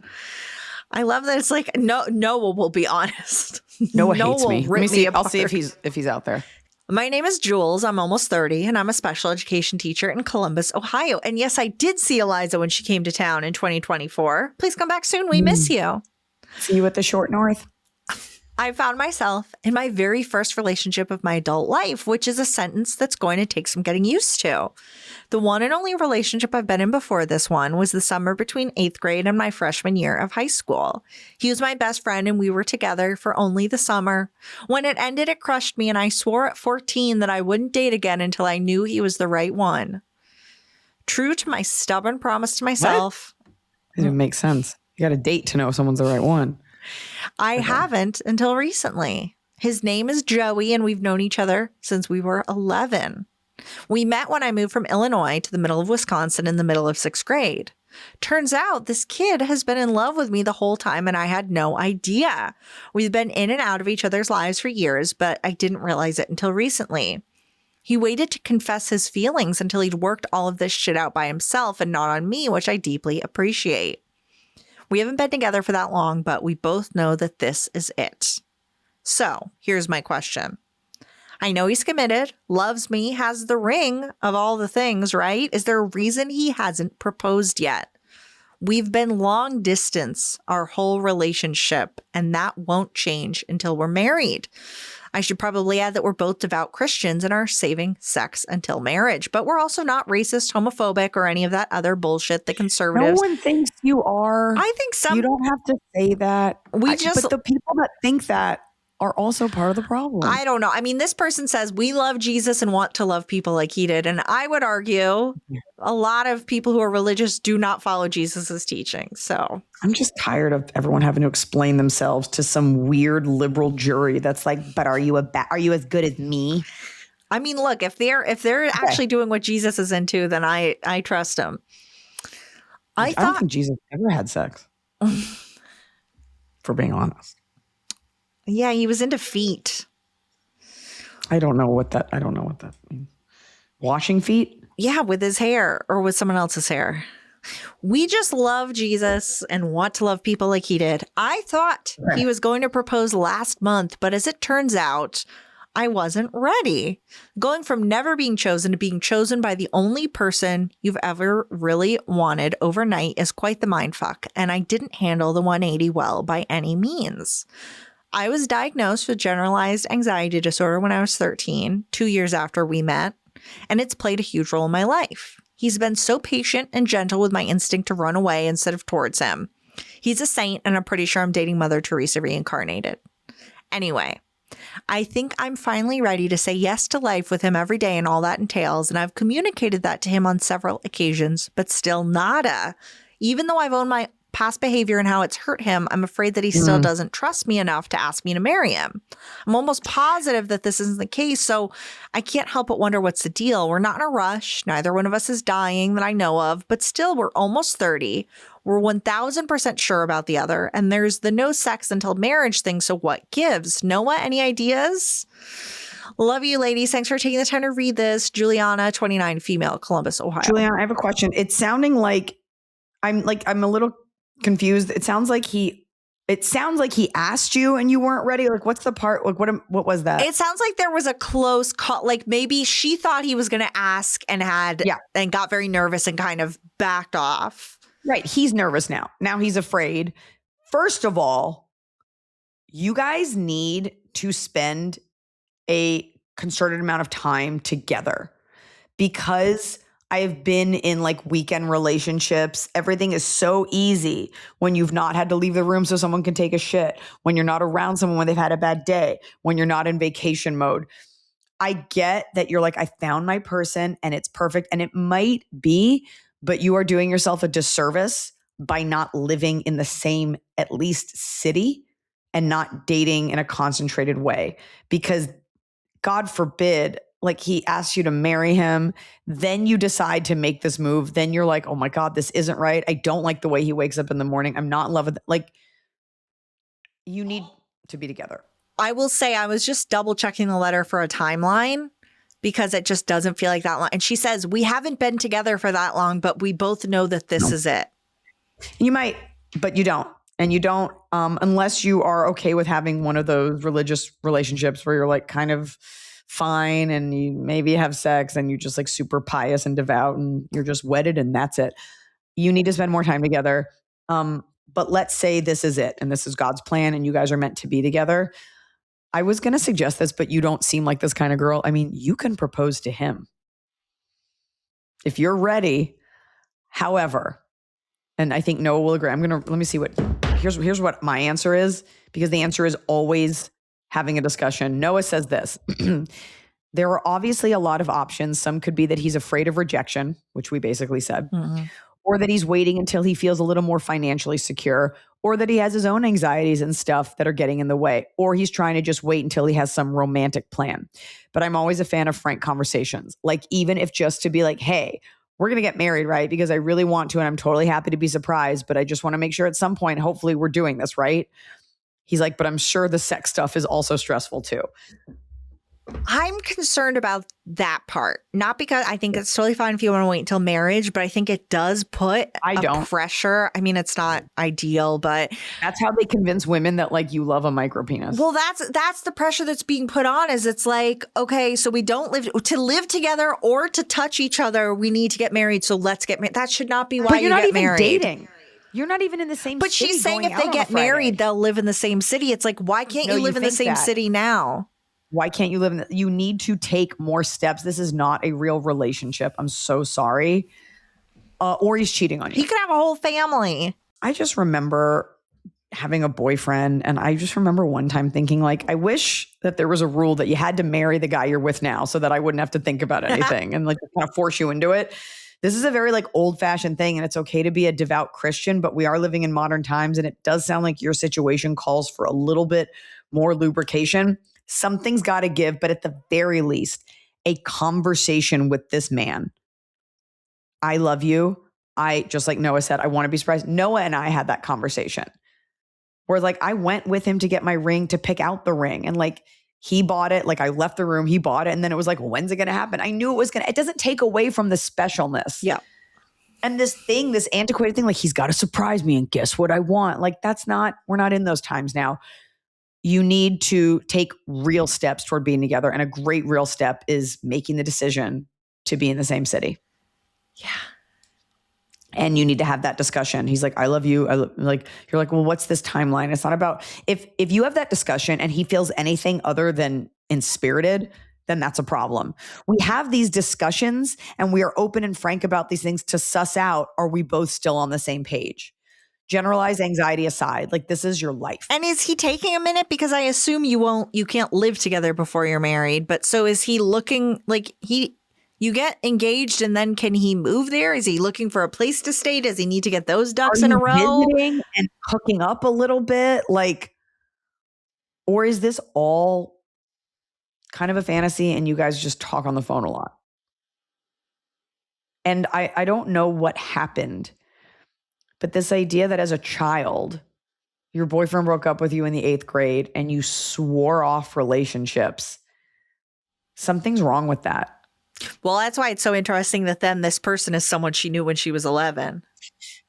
I love that it's like Noah will be honest. Noah hates me. Let me see. I'll see if he's out there. My name is Jules. I'm almost 30, and I'm a special education teacher in Columbus, Ohio. And yes, I did see Iliza when she came to town in 2024. Please come back soon. We miss you. See you at the short north. I found myself in my very first relationship of my adult life, which is a sentence that's going to take some getting used to. The one and only relationship I've been in before this one was the summer between 8th grade and my freshman year of high school. He was my best friend and we were together for only the summer. When it ended, it crushed me and I swore at 14 that I wouldn't date again until I knew he was the right one. True to my stubborn promise to myself. It didn't make sense. You got to date to know if someone's the right one. I haven't until recently. His name is Joey, and we've known each other since we were 11. We met when I moved from Illinois to the middle of Wisconsin in the middle of 6th grade. Turns out this kid has been in love with me the whole time, and I had no idea. We've been in and out of each other's lives for years, but I didn't realize it until recently. He waited to confess his feelings until he'd worked all of this shit out by himself and not on me, which I deeply appreciate. We haven't been together for that long, but we both know that this is it. So here's my question. I know he's committed, loves me, has the ring of all the things, right? Is there a reason he hasn't proposed yet? We've been long distance our whole relationship, and that won't change until we're married. I should probably add that we're both devout Christians and are saving sex until marriage, but we're also not racist, homophobic, or any of that other bullshit that conservatives. No one thinks you are. I think some. You don't have to say that. But the people that think that are also part of the problem. I don't know. I mean, this person says we love Jesus and want to love people like he did. And I would argue a lot of people who are religious do not follow Jesus's teaching. So I'm just tired of everyone having to explain themselves to some weird liberal jury that's like, but are you as good as me? I mean, look, if they're actually doing what Jesus is into, then I trust him. I don't think Jesus ever had sex. For being honest. Yeah, he was into feet. I don't know what that means. Washing feet? Yeah, with his hair or with someone else's hair. We just love Jesus and want to love people like he did. I thought he was going to propose last month, but as it turns out, I wasn't ready. Going from never being chosen to being chosen by the only person you've ever really wanted overnight is quite the mindfuck, and I didn't handle the 180 well by any means. I was diagnosed with generalized anxiety disorder when I was 13, 2 years after we met, and it's played a huge role in my life. He's been so patient and gentle with my instinct to run away instead of towards him. He's a saint, and I'm pretty sure I'm dating Mother Teresa reincarnated. Anyway, I think I'm finally ready to say yes to life with him every day and all that entails, and I've communicated that to him on several occasions, but still nada. Even though I've owned my past behavior and how it's hurt him, I'm afraid that he still doesn't trust me enough to ask me to marry him. I'm almost positive that this isn't the case, so I can't help but wonder what's the deal. We're not in a rush. Neither one of us is dying that I know of, but still, we're almost 30. We're 1000% sure about the other, and there's the no sex until marriage thing, so what gives? Noah, any ideas? Love you, ladies. Thanks for taking the time to read this. Juliana, 29, female, Columbus, Ohio. Juliana, I have a question. It's sounding like I'm a little confused. It sounds like he asked you and you weren't ready. Like, what's the part? Like, what was that? It sounds like there was a close call. Like maybe she thought he was going to ask and and got very nervous and kind of backed off. Right. He's nervous now. Now he's afraid. First of all, you guys need to spend a concerted amount of time together, because I have been in like weekend relationships. Everything is so easy when you've not had to leave the room so someone can take a shit, when you're not around someone when they've had a bad day, when you're not in vacation mode. I get that you're like, I found my person and it's perfect. And it might be, but you are doing yourself a disservice by not living in the same, at least, city and not dating in a concentrated way. Because God forbid, like, he asks you to marry him, then you decide to make this move. Then you're like, oh my God, this isn't right. I don't like the way he wakes up in the morning. I'm not in love with it. Like, you need to be together. I will say I was just double checking the letter for a timeline because it just doesn't feel like that long. And she says, we haven't been together for that long, but we both know that this is it. You might, but you don't. And you don't, unless you are okay with having one of those religious relationships where you're like kind of fine and you maybe have sex and you're just like super pious and devout and you're just wedded and that's it. You need to spend more time together. But let's say this is it and this is God's plan and you guys are meant to be together. I was going to suggest this, but you don't seem like this kind of girl. I mean, you can propose to him if you're ready. However, and I think Noah will agree. Let me see here's what my answer is, because the answer is always having a discussion. Noah says this. There are obviously a lot of options. Some could be that he's afraid of rejection, which we basically said, or that he's waiting until he feels a little more financially secure, or that he has his own anxieties and stuff that are getting in the way, or he's trying to just wait until he has some romantic plan. But I'm always a fan of frank conversations. Like, even if just to be like, hey, we're going to get married, right? Because I really want to, and I'm totally happy to be surprised, but I just want to make sure at some point, hopefully we're doing this, right? He's like, but I'm sure the sex stuff is also stressful too. I'm concerned about that part. Not because I think it's totally fine if you want to wait until marriage, but I think it does put pressure. I mean, it's not ideal, but that's how they convince women that like you love a micro penis. Well, that's the pressure that's being put on. Is it's like, okay, so we don't live together or to touch each other. We need to get married, so let's get married. That should not be why you're not even married. Dating. You're not even in the same. But city she's saying if they get married, they'll live in the same city. It's like, why can't you live in the same city now? Why can't you live in you need to take more steps. This is not a real relationship. I'm so sorry. Or he's cheating on you. He could have a whole family. I just remember having a boyfriend, and I just remember one time thinking like, I wish that there was a rule that you had to marry the guy you're with now so that I wouldn't have to think about anything and like kind of force you into it. This is a very like old fashioned thing, and it's okay to be a devout Christian, but we are living in modern times, and it does sound like your situation calls for a little bit more lubrication. Something's got to give, but at the very least, a conversation with this man. I love you. Just like Noah said, I want to be surprised. Noah and I had that conversation where like I went with him to get my ring, to pick out the ring. And like he bought it. Like I left the room, he bought it. And then it was like, when's it going to happen? I knew it doesn't take away from the specialness. Yeah. And this antiquated thing, like he's got to surprise me and guess what I want. Like we're not in those times now. You need to take real steps toward being together. And a great real step is making the decision to be in the same city. Yeah. And you need to have that discussion. He's like, I love you. You're like, well, what's this timeline? It's not about, if you have that discussion and he feels anything other than inspirited, then that's a problem. We have these discussions and we are open and frank about these things to suss out, are we both still on the same page? Generalized anxiety aside, like this is your life. And is he taking a minute? Because I assume you can't live together before you're married. But so is he looking like you get engaged and then can he move there? Is he looking for a place to stay? Does he need to get those ducks in a row? Visiting and hooking up a little bit, like, or is this all kind of a fantasy and you guys just talk on the phone a lot? And I don't know what happened. But this idea that as a child, your boyfriend broke up with you in the 8th grade and you swore off relationships, something's wrong with that. Well, that's why it's so interesting that then this person is someone she knew when she was 11.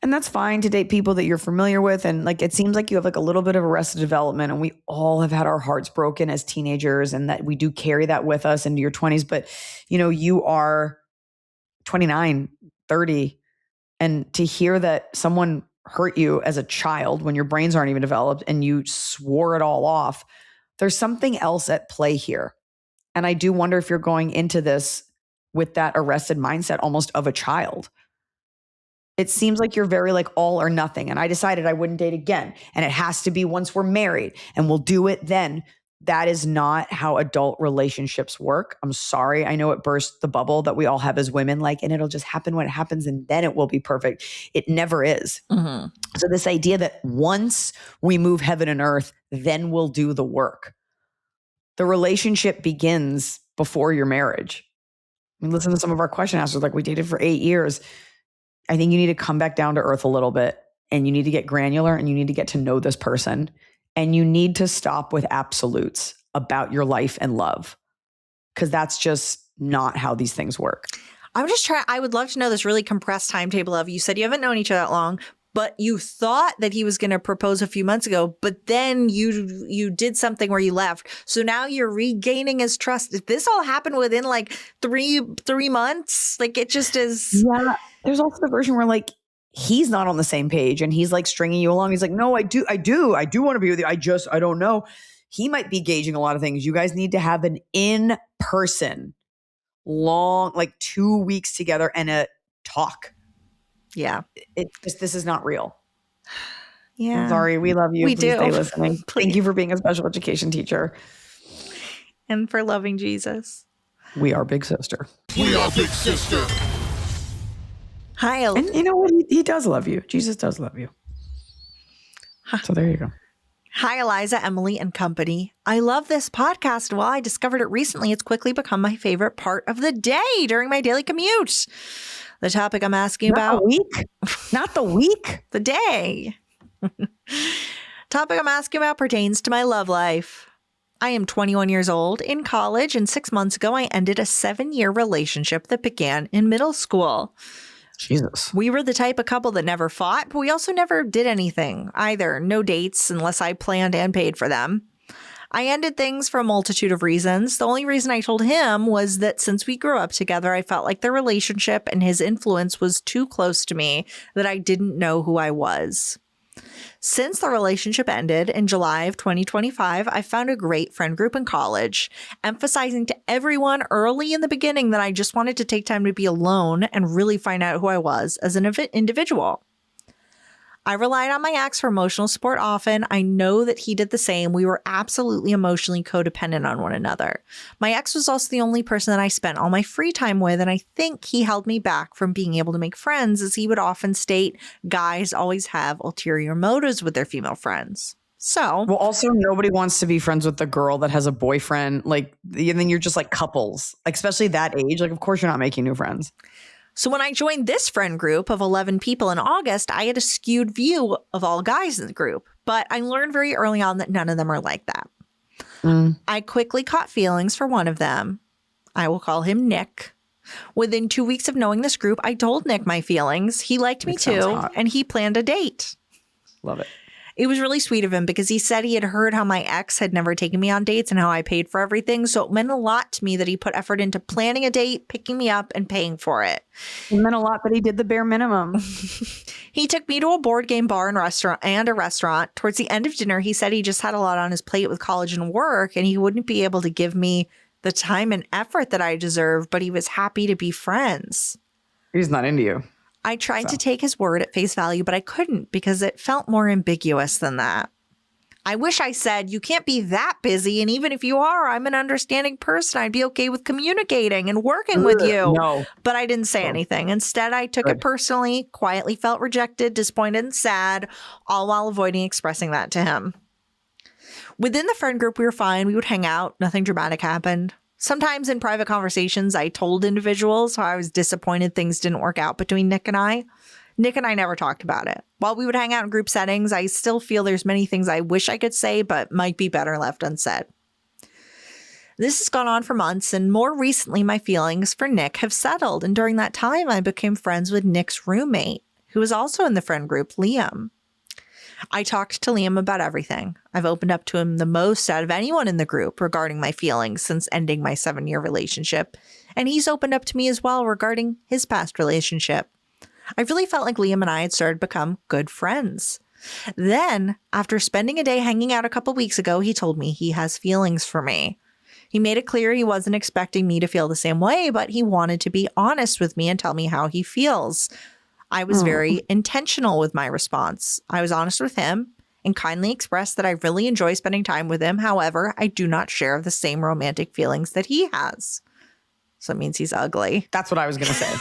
And that's fine to date people that you're familiar with. And like, it seems like you have like a little bit of arrested development, and we all have had our hearts broken as teenagers, and that we do carry that with us into your 20s. But, you are 29, 30. And to hear that someone hurt you as a child when your brains aren't even developed and you swore it all off, there's something else at play here. And I do wonder if you're going into this with that arrested mindset almost of a child. It seems like you're very like all or nothing. And I decided I wouldn't date again. And it has to be once we're married and we'll do it then. That is not how adult relationships work. I'm sorry. I know it burst the bubble that we all have as women, like, and it'll just happen when it happens and then it will be perfect. It never is. Mm-hmm. So this idea that once we move heaven and earth, then we'll do the work. The relationship begins before your marriage. I mean, listen to some of our question answers, like we dated for 8 years. I think you need to come back down to earth a little bit, and you need to get granular, and you need to get to know this person. And you need to stop with absolutes about your life and love, because that's just not how these things work. I would love to know this really compressed timetable of, you said you haven't known each other that long, but you thought that he was going to propose a few months ago, but then you did something where you left. So now you're regaining his trust. If this all happened within like three months, like it just is. Yeah. There's also the version where like he's not on the same page and he's like stringing you along. He's like, no, I do want to be with you. I don't know. He might be gauging a lot of things. You guys need to have an in-person long, like 2 weeks together and a talk. Yeah. This is not real. Yeah. I'm sorry. We love you. We Please do. stay listening. Thank you for being a special education teacher. And for loving Jesus. We are big sister. We are big sister. Hi. And you know what? He does love you. Jesus does love you. So there you go. Hi, Iliza, Emily, and company. I love this podcast. While I discovered it recently, it's quickly become my favorite part of the day during my daily commute. The topic I'm asking about. Not the week. Not the week. The day. Topic I'm asking about pertains to my love life. I am 21 years old, in college, and 6 months ago, I ended a 7-year relationship that began in middle school. Jesus. We were the type of couple that never fought, but we also never did anything either. No dates unless I planned and paid for them. I ended things for a multitude of reasons. The only reason I told him was that since we grew up together, I felt like the relationship and his influence was too close to me that I didn't know who I was. Since the relationship ended in July of 2025, I found a great friend group in college, emphasizing to everyone early in the beginning that I just wanted to take time to be alone and really find out who I was as an individual. I relied on my ex for emotional support often. I know that he did the same. We were absolutely emotionally codependent on one another. My ex was also the only person that I spent all my free time with, and I think he held me back from being able to make friends, as he would often state guys always have ulterior motives with their female friends. So, well, also nobody wants to be friends with the girl that has a boyfriend. Like, and then you're just like couples, like, especially that age. Like, of course you're not making new friends. So when I joined this friend group of 11 people in August, I had a skewed view of all guys in the group, but I learned very early on that none of them are like that. I quickly caught feelings for one of them. I will call him Nick. Within 2 weeks of knowing this group, I told Nick my feelings. He liked me too, and he planned a date. Love it. It was really sweet of him because he said he had heard how my ex had never taken me on dates and how I paid for everything. So it meant a lot to me that he put effort into planning a date, picking me up, and paying for it. It meant a lot that he did the bare minimum. He took me to a board game bar and a restaurant. Towards the end of dinner, he said he just had a lot on his plate with college and work, and he wouldn't be able to give me the time and effort that I deserve, but he was happy to be friends. He's not into you. I tried to take his word at face value, but I couldn't because it felt more ambiguous than that. I wish I said, you can't be that busy. And even if you are, I'm an understanding person. I'd be okay with communicating and working with you. No. But I didn't say anything. Instead, I took it personally, quietly felt rejected, disappointed, and sad, all while avoiding expressing that to him. Within the friend group, we were fine. We would hang out. Nothing dramatic happened. Sometimes in private conversations, I told individuals how I was disappointed things didn't work out between Nick and I. Nick and I never talked about it. While we would hang out in group settings, I still feel there's many things I wish I could say, but might be better left unsaid. This has gone on for months, and more recently, my feelings for Nick have settled. And during that time, I became friends with Nick's roommate, who was also in the friend group, Liam. I talked to Liam about everything. I've opened up to him the most out of anyone in the group regarding my feelings since ending my 7-year relationship. And he's opened up to me as well regarding his past relationship. I really felt like Liam and I had started to become good friends. Then, after spending a day hanging out a couple weeks ago, he told me he has feelings for me. He made it clear he wasn't expecting me to feel the same way, but he wanted to be honest with me and tell me how he feels. I was very intentional with my response. I was honest with him and kindly expressed that I really enjoy spending time with him. However, I do not share the same romantic feelings that he has. So it means he's ugly. That's what I was going to say.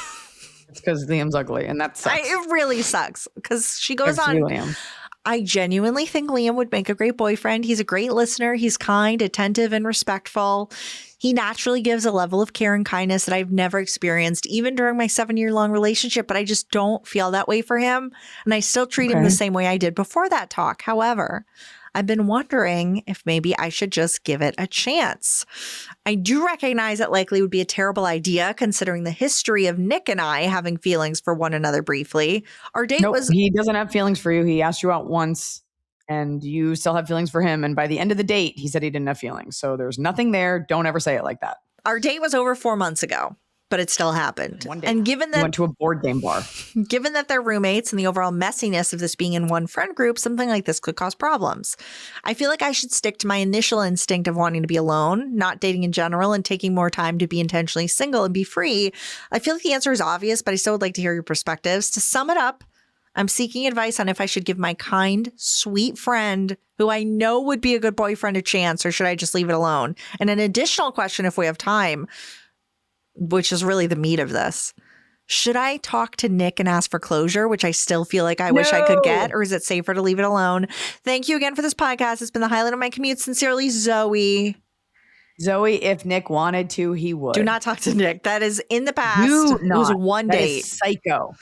It's because Liam's ugly, and that sucks. It really sucks because she goes on. Liam. I genuinely think Liam would make a great boyfriend. He's a great listener. He's kind, attentive, and respectful. He naturally gives a level of care and kindness that I've never experienced, even during my 7-year-long relationship, but I just don't feel that way for him. And I still treat him the same way I did before that talk. However, I've been wondering if maybe I should just give it a chance. I do recognize it likely would be a terrible idea considering the history of Nick and I having feelings for one another briefly. Our date Nope, was he doesn't have feelings for you. He asked you out once and you still have feelings for him. And by the end of the date, he said he didn't have feelings. So there's nothing there. Don't ever say it like that. our date was over 4 months ago, but it still happened. One day. And given You that went to a board game bar. Given that they're roommates and the overall messiness of this being in one friend group, something like this could cause problems. I feel like I should stick to my initial instinct of wanting to be alone, not dating in general, and taking more time to be intentionally single and be free. I feel like the answer is obvious, but I still would like to hear your perspectives. To sum it up, I'm seeking advice on if I should give my kind, sweet friend, who I know would be a good boyfriend, a chance, or should I just leave it alone? And an additional question, if we have time, which is really the meat of this. Should I talk to Nick and ask for closure, which I still feel like I wish I could get, or is it safer to leave it alone? Thank you again for this podcast. It's been the highlight of my commute. Sincerely, Zoe. Zoe, if Nick wanted to, he would. Do not talk to Nick. That is in the past. Do It not. was one That date. is psycho.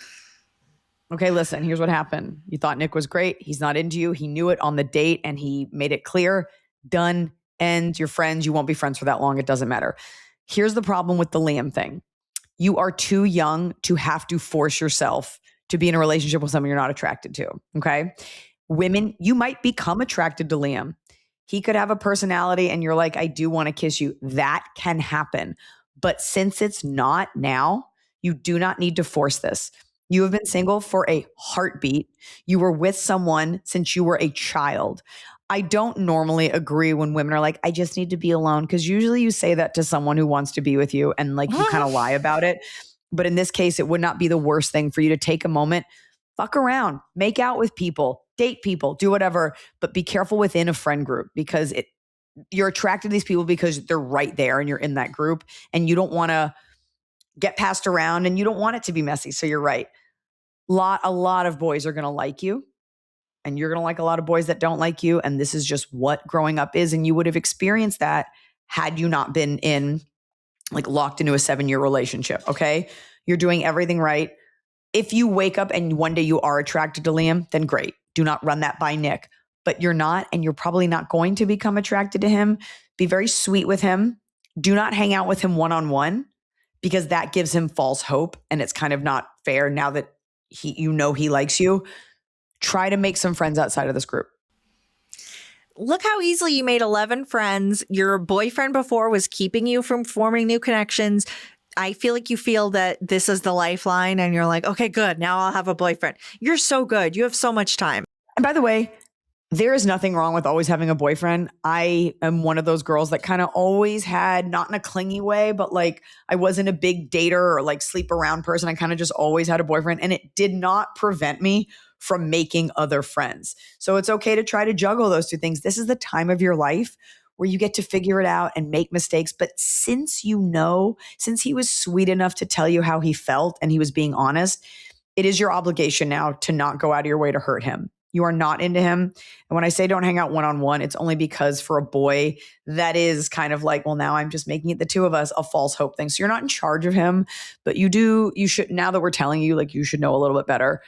Okay, listen, here's what happened. You thought Nick was great. He's not into you. He knew it on the date and he made it clear. Done. End. You're friends. You won't be friends for that long. It doesn't matter. Here's the problem with the Liam thing. You are too young to have to force yourself to be in a relationship with someone you're not attracted to. Okay. Women, you might become attracted to Liam. He could have a personality and you're like, I do want to kiss you. That can happen. But since it's not now, you do not need to force this. You have been single for a heartbeat. You were with someone since you were a child. I don't normally agree when women are like, I just need to be alone. Because usually you say that to someone who wants to be with you and like you kind of lie about it. But in this case, it would not be the worst thing for you to take a moment, fuck around, make out with people, date people, do whatever, but be careful within a friend group because you're attracted to these people because they're right there and you're in that group and you don't want to get passed around and you don't want it to be messy. So you're right. A lot of boys are going to like you and you're going to like a lot of boys that don't like you. And this is just what growing up is. And you would have experienced that had you not been locked into a 7-year relationship. Okay. You're doing everything right. If you wake up and one day you are attracted to Liam, then great. Do not run that by Nick, but you're not, and you're probably not going to become attracted to him. Be very sweet with him. Do not hang out with him one-on-one because that gives him false hope. And it's kind of not fair now that he likes you. Try to make some friends outside of this group. Look how easily you made 11 friends. Your boyfriend before was keeping you from forming new connections. I feel like you feel that this is the lifeline and you're like, okay, good. Now I'll have a boyfriend. You're so good. You have so much time. And by the way, there is nothing wrong with always having a boyfriend. I am one of those girls that kind of always had, not in a clingy way, but like I wasn't a big dater or like sleep around person. I kind of just always had a boyfriend and it did not prevent me from making other friends. So it's okay to try to juggle those two things. This is the time of your life where you get to figure it out and make mistakes. But since he was sweet enough to tell you how he felt and he was being honest, it is your obligation now to not go out of your way to hurt him. You are not into him. And when I say don't hang out one-on-one, it's only because for a boy, that is kind of like, well, now I'm just making it the two of us, a false hope thing. So you're not in charge of him, but you should, now that we're telling you, like you should know a little bit better.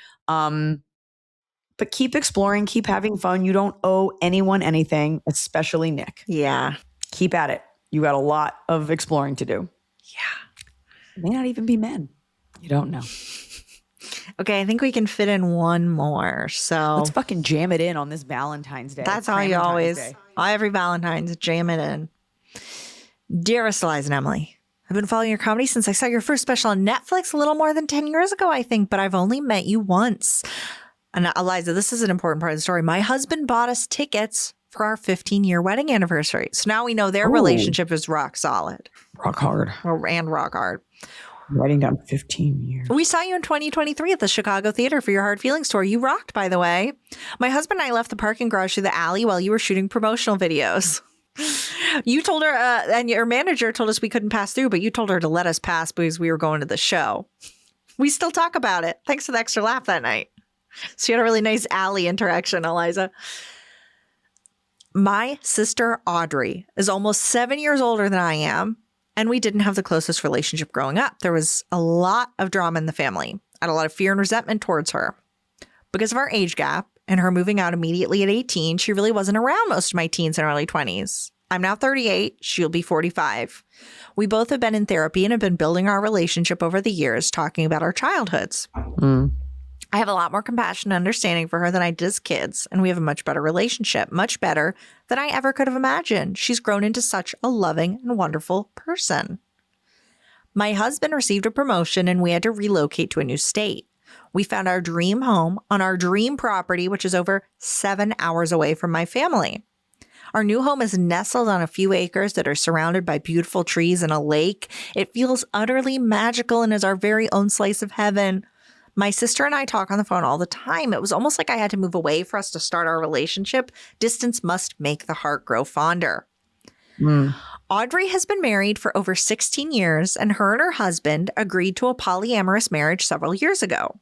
But keep exploring, keep having fun. You don't owe anyone anything, especially Nick. Yeah. Keep at it. You got a lot of exploring to do. Yeah. It may not even be men. You don't know. Okay, I think we can fit in one more. So let's fucking jam it in on this Valentine's Day. That's how you always, every Valentine's, jam it in. Dearest Iliza and Emily, I've been following your comedy since I saw your first special on Netflix a little more than 10 years ago, I think, but I've only met you once. And Iliza, this is an important part of the story. My husband bought us tickets for our 15-year wedding anniversary. So now we know their relationship is rock solid. Rock hard. And rock hard. Writing down 15 years. We saw you in 2023 at the Chicago Theater for your Hard Feelings tour. You rocked, by the way. My husband and I left the parking garage through the alley while you were shooting promotional videos. You told her, and your manager told us we couldn't pass through, but you told her to let us pass because we were going to the show. We still talk about it. Thanks for the extra laugh that night. So you had a really nice alley interaction, Iliza. My sister, Audrey, is almost 7 years older than I am. And we didn't have the closest relationship growing up. There was a lot of drama in the family. I had a lot of fear and resentment towards her. Because of our age gap, and her moving out immediately at 18, she really wasn't around most of my teens and early 20s. I'm now 38. She'll be 45. We both have been in therapy and have been building our relationship over the years, talking about our childhoods. I have a lot more compassion and understanding for her than I did as kids, and we have a much better relationship, much better than I ever could have imagined. She's grown into such a loving and wonderful person. My husband received a promotion and we had to relocate to a new state. We found our dream home on our dream property, which is over 7 hours away from my family. Our new home is nestled on a few acres that are surrounded by beautiful trees and a lake. It feels utterly magical and is our very own slice of heaven. My sister and I talk on the phone all the time. It was almost like I had to move away for us to start our relationship. Distance must make the heart grow fonder. Audrey has been married for over 16 years, and her husband agreed to a polyamorous marriage several years ago.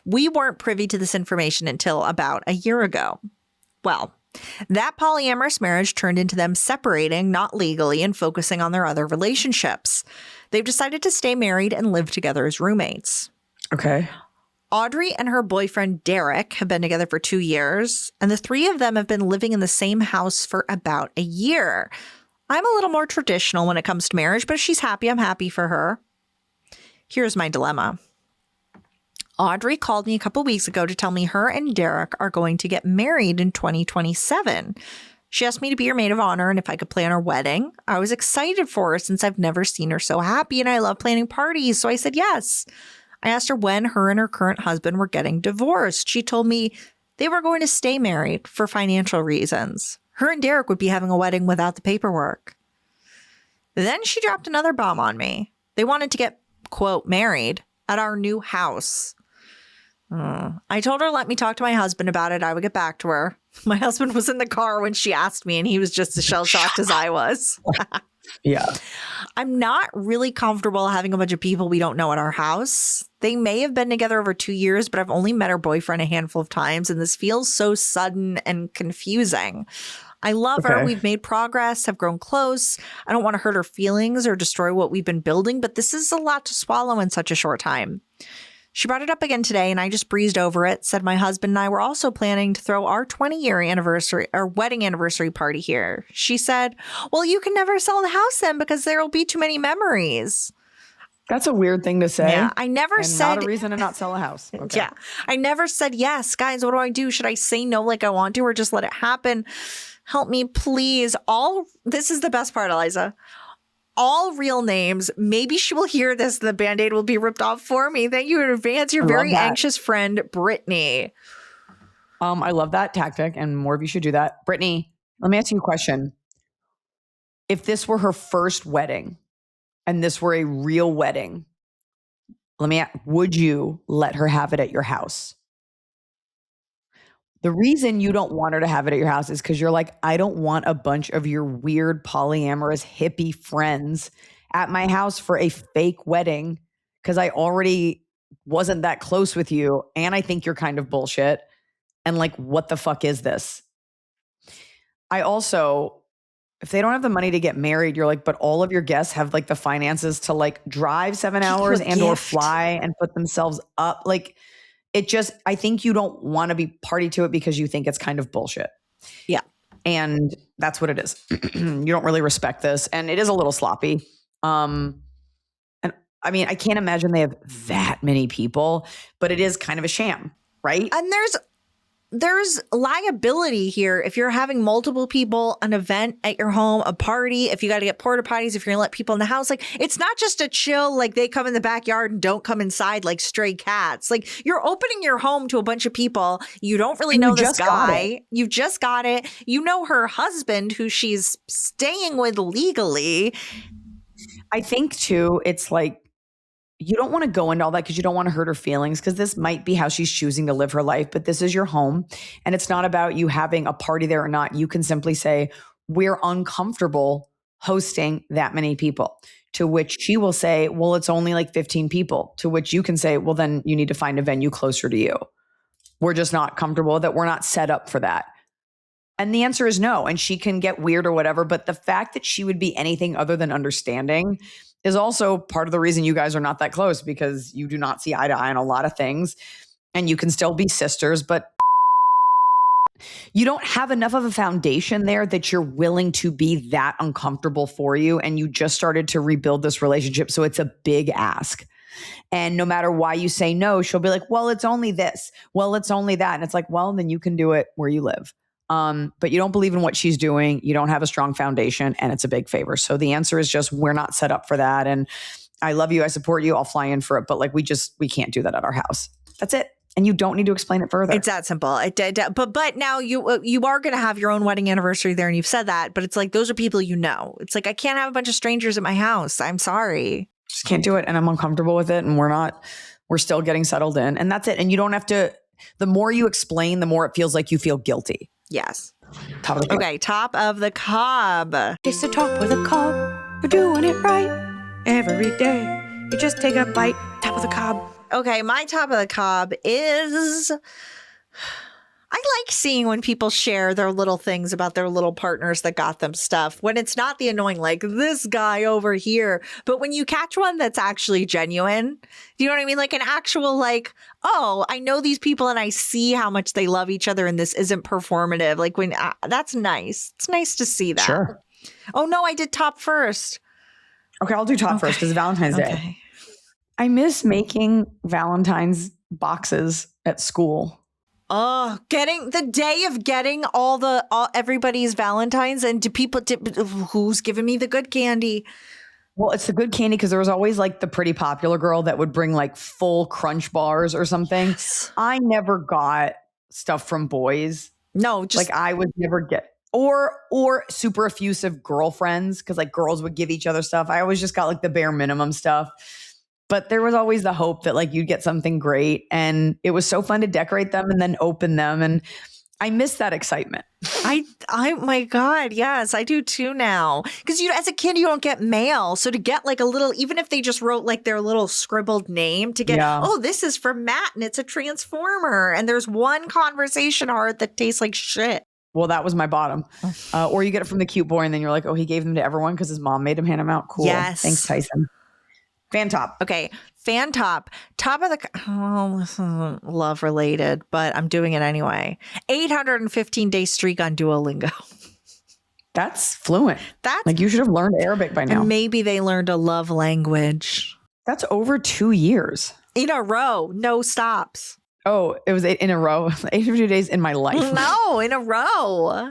We weren't privy to this information until about a year ago. Well, that polyamorous marriage turned into them separating, not legally, and focusing on their other relationships. They've decided to stay married and live together as roommates. Okay. Audrey and her boyfriend, Derek, have been together for 2 years, and the three of them have been living in the same house for about a year. I'm a little more traditional when it comes to marriage, but if she's happy, I'm happy for her. Here's my dilemma. Audrey called me a couple weeks ago to tell me her and Derek are going to get married in 2027. She asked me to be her maid of honor and if I could plan her wedding. I was excited for her since I've never seen her so happy and I love planning parties, so I said yes. I asked her when her and her current husband were getting divorced. She told me they were going to stay married for financial reasons. Her and Derek would be having a wedding without the paperwork. Then she dropped another bomb on me. They wanted to get, quote, married at our new house. I told her, let me talk to my husband about it. I would get back to her. My husband was in the car when she asked me, and he was just as shell-shocked as I was. Yeah. I'm not really comfortable having a bunch of people we don't know at our house. They may have been together over 2 years, but I've only met her boyfriend a handful of times, and this feels so sudden and confusing. I love her. We've made progress, have grown close. I don't want to hurt her feelings or destroy what we've been building, but this is a lot to swallow in such a short time. She brought it up again today, and I just breezed over it, said my husband and I were also planning to throw our 20-year anniversary or wedding anniversary party here. She said, well, you can never sell the house then because there will be too many memories. That's a weird thing to say. Yeah, I never said... not a reason to not sell a house. Okay. Yeah, I never said, yes, guys, what do I do? Should I say no like I want to or just let it happen? Help me, please. This is the best part, Iliza. All real names. Maybe she will hear this and the Band-Aid will be ripped off for me. Thank you in advance. Your very anxious friend, Brittany. I love that tactic, and more of you should do that. Brittany, let me ask you a question. If this were her first wedding and this were a real wedding, would you let her have it at your house? The reason you don't want her to have it at your house is because you're like, I don't want a bunch of your weird polyamorous hippie friends at my house for a fake wedding because I already wasn't that close with you and I think you're kind of bullshit. And like, what the fuck is this? I also, if they don't have the money to get married, you're like, but all of your guests have like the finances to like drive 7 hours and or fly and put themselves up. Like, I think you don't want to be party to it because you think it's kind of bullshit. Yeah. And that's what it is. You don't really respect this. And it is a little sloppy. And I mean, I can't imagine they have that many people, but it is kind of a sham, right? And there's liability here. If you're having multiple people, an event at your home, a party, if you got to get porta potties, if you're going to let people in the house, like it's not just a chill, like they come in the backyard and don't come inside like stray cats. Like you're opening your home to a bunch of people. You don't really know this guy. You just got it. You know her husband who she's staying with legally. I think too, it's like, you don't want to go into all that because you don't want to hurt her feelings because this might be how she's choosing to live her life, but this is your home and it's not about you having a party there or not. You can simply say, we're uncomfortable hosting that many people, to which she will say, well, it's only like 15 people, to which you can say, well, then you need to find a venue closer to you. We're just not comfortable that we're not set up for that. And the answer is no. And she can get weird or whatever. But the fact that she would be anything other than understanding is also part of the reason you guys are not that close, because you do not see eye to eye on a lot of things and you can still be sisters, but you don't have enough of a foundation there that you're willing to be that uncomfortable for you. And you just started to rebuild this relationship. So it's a big ask. And no matter why you say no, she'll be like, well, it's only this. Well, it's only that. And it's like, well, then you can do it where you live. But you don't believe in what she's doing. You don't have a strong foundation, and it's a big favor. So the answer is just, we're not set up for that. And I love you. I support you. I'll fly in for it. But like, we can't do that at our house. That's it. And you don't need to explain it further. It's that simple. But now you are going to have your own wedding anniversary there, and you've said that. But it's like, those are people you know. It's like, I can't have a bunch of strangers at my house. I'm sorry. Just can't do it. And I'm uncomfortable with it. And we're still getting settled in. And that's it. And you don't have to, the more you explain, the more it feels like you feel guilty. Yes. Top of the cob. Okay, top of the cob. It's the top of the cob. You're doing it right every day. You just take a bite. Top of the cob. Okay, my top of the cob is, I like seeing when people share their little things about their little partners that got them stuff, when it's not the annoying, like this guy over here, but when you catch one that's actually genuine. Do you know what I mean? Like an actual, like, oh, I know these people and I see how much they love each other and this isn't performative. Like when, that's nice. It's nice to see that. Sure. Oh no, I did top first. Okay, I'll do top first because Valentine's Day. Okay. I miss making Valentine's boxes at school. Oh, getting the day of getting all everybody's Valentines, and who's giving me the good candy? Well, it's the good candy because there was always like the pretty popular girl that would bring like full Crunch bars or something. Yes. I never got stuff from boys. No, just like I would never get or super effusive girlfriends because like girls would give each other stuff. I always just got like the bare minimum stuff. But there was always the hope that like you'd get something great. And it was so fun to decorate them and then open them. And I miss that excitement. my God, yes, I do too now. Because as a kid, you don't get mail. So to get like a little, even if they just wrote like their little scribbled name to get, oh, this is from Matt and it's a transformer. And there's one conversation art that tastes like shit. Well, that was my bottom. Or you get it from the cute boy and then you're like, oh, he gave them to everyone because his mom made him hand them out. Cool. Yes. Thanks, Tyson. Fan top. Okay. Fan top. Top of the, this isn't love related, but I'm doing it anyway. 815-day streak on Duolingo. That's fluent. That's like you should have learned Arabic by now. And maybe they learned a love language. That's over 2 years. In a row. No stops. Oh, it was in a row. 850 days in my life. No, in a row.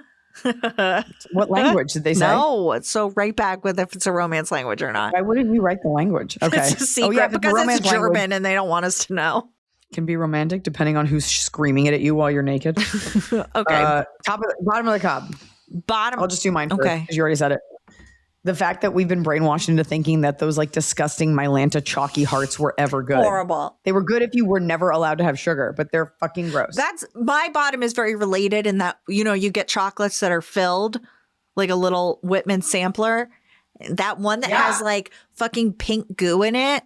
What language did they say? No, so right back with if it's a romance language or not. Why wouldn't you write the language? Okay. It's a secret because it's German and they don't want us to know. Can be romantic depending on who's screaming it at you while you're naked. Okay. Bottom of the cob. I'll just do mine first because you already said it. The fact that we've been brainwashed into thinking that those like disgusting Mylanta chalky hearts were ever good. Horrible. They were good if you were never allowed to have sugar, but they're fucking gross. My bottom is very related in that, you get chocolates that are filled, like a little Whitman sampler. That one that has like fucking pink goo in it.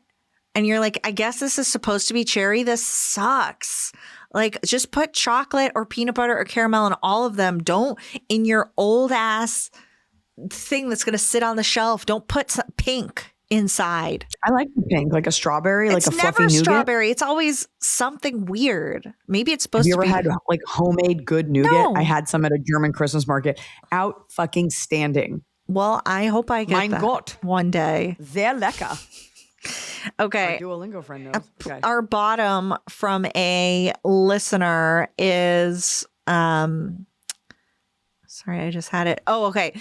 And you're like, I guess this is supposed to be cherry. This sucks. Like, just put chocolate or peanut butter or caramel in all of them. Don't in your old ass thing that's going to sit on the shelf. Don't put some pink inside. I like the pink, like a strawberry, like a fluffy nougat. It's never strawberry. It's always something weird. Maybe it's supposed to be. Have you ever had like homemade good nougat? No. I had some at a German Christmas market. Out fucking standing. Well, I hope I get Mein that Gott. one day. Sehr lecker. Okay. Our Duolingo friend knows. Okay. Our bottom from a listener is sorry, I just had it. Oh, okay.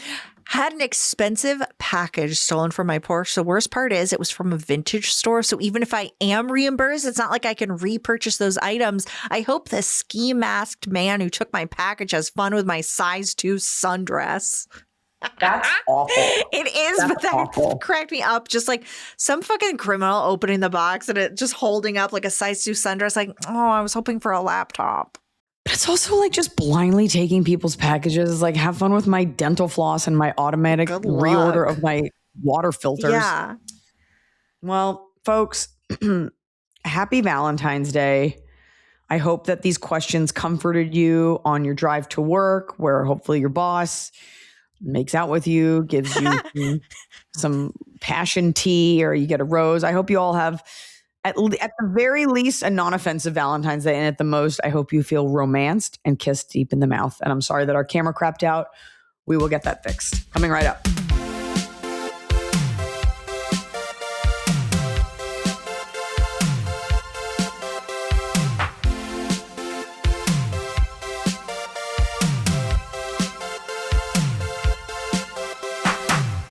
Had an expensive package stolen from my Porsche. The worst part is it was from a vintage store. So even if I am reimbursed, it's not like I can repurchase those items. I hope the ski masked man who took my package has fun with my size 2 sundress. That's awful. It is, but that cracked me up. Just like some fucking criminal opening the box and it just holding up like a size 2 sundress. Like, oh, I was hoping for a laptop. But it's also like just blindly taking people's packages. Like, have fun with my dental floss and my automatic reorder of my water filters. Yeah. Well, folks, happy Valentine's Day. I hope that these questions comforted you on your drive to work, where hopefully your boss makes out with you, gives you some passion tea, or you get a rose. I hope you all have At the very least, a non-offensive Valentine's Day. And at the most, I hope you feel romanced and kissed deep in the mouth. And I'm sorry that our camera crapped out. We will get that fixed. Coming right up.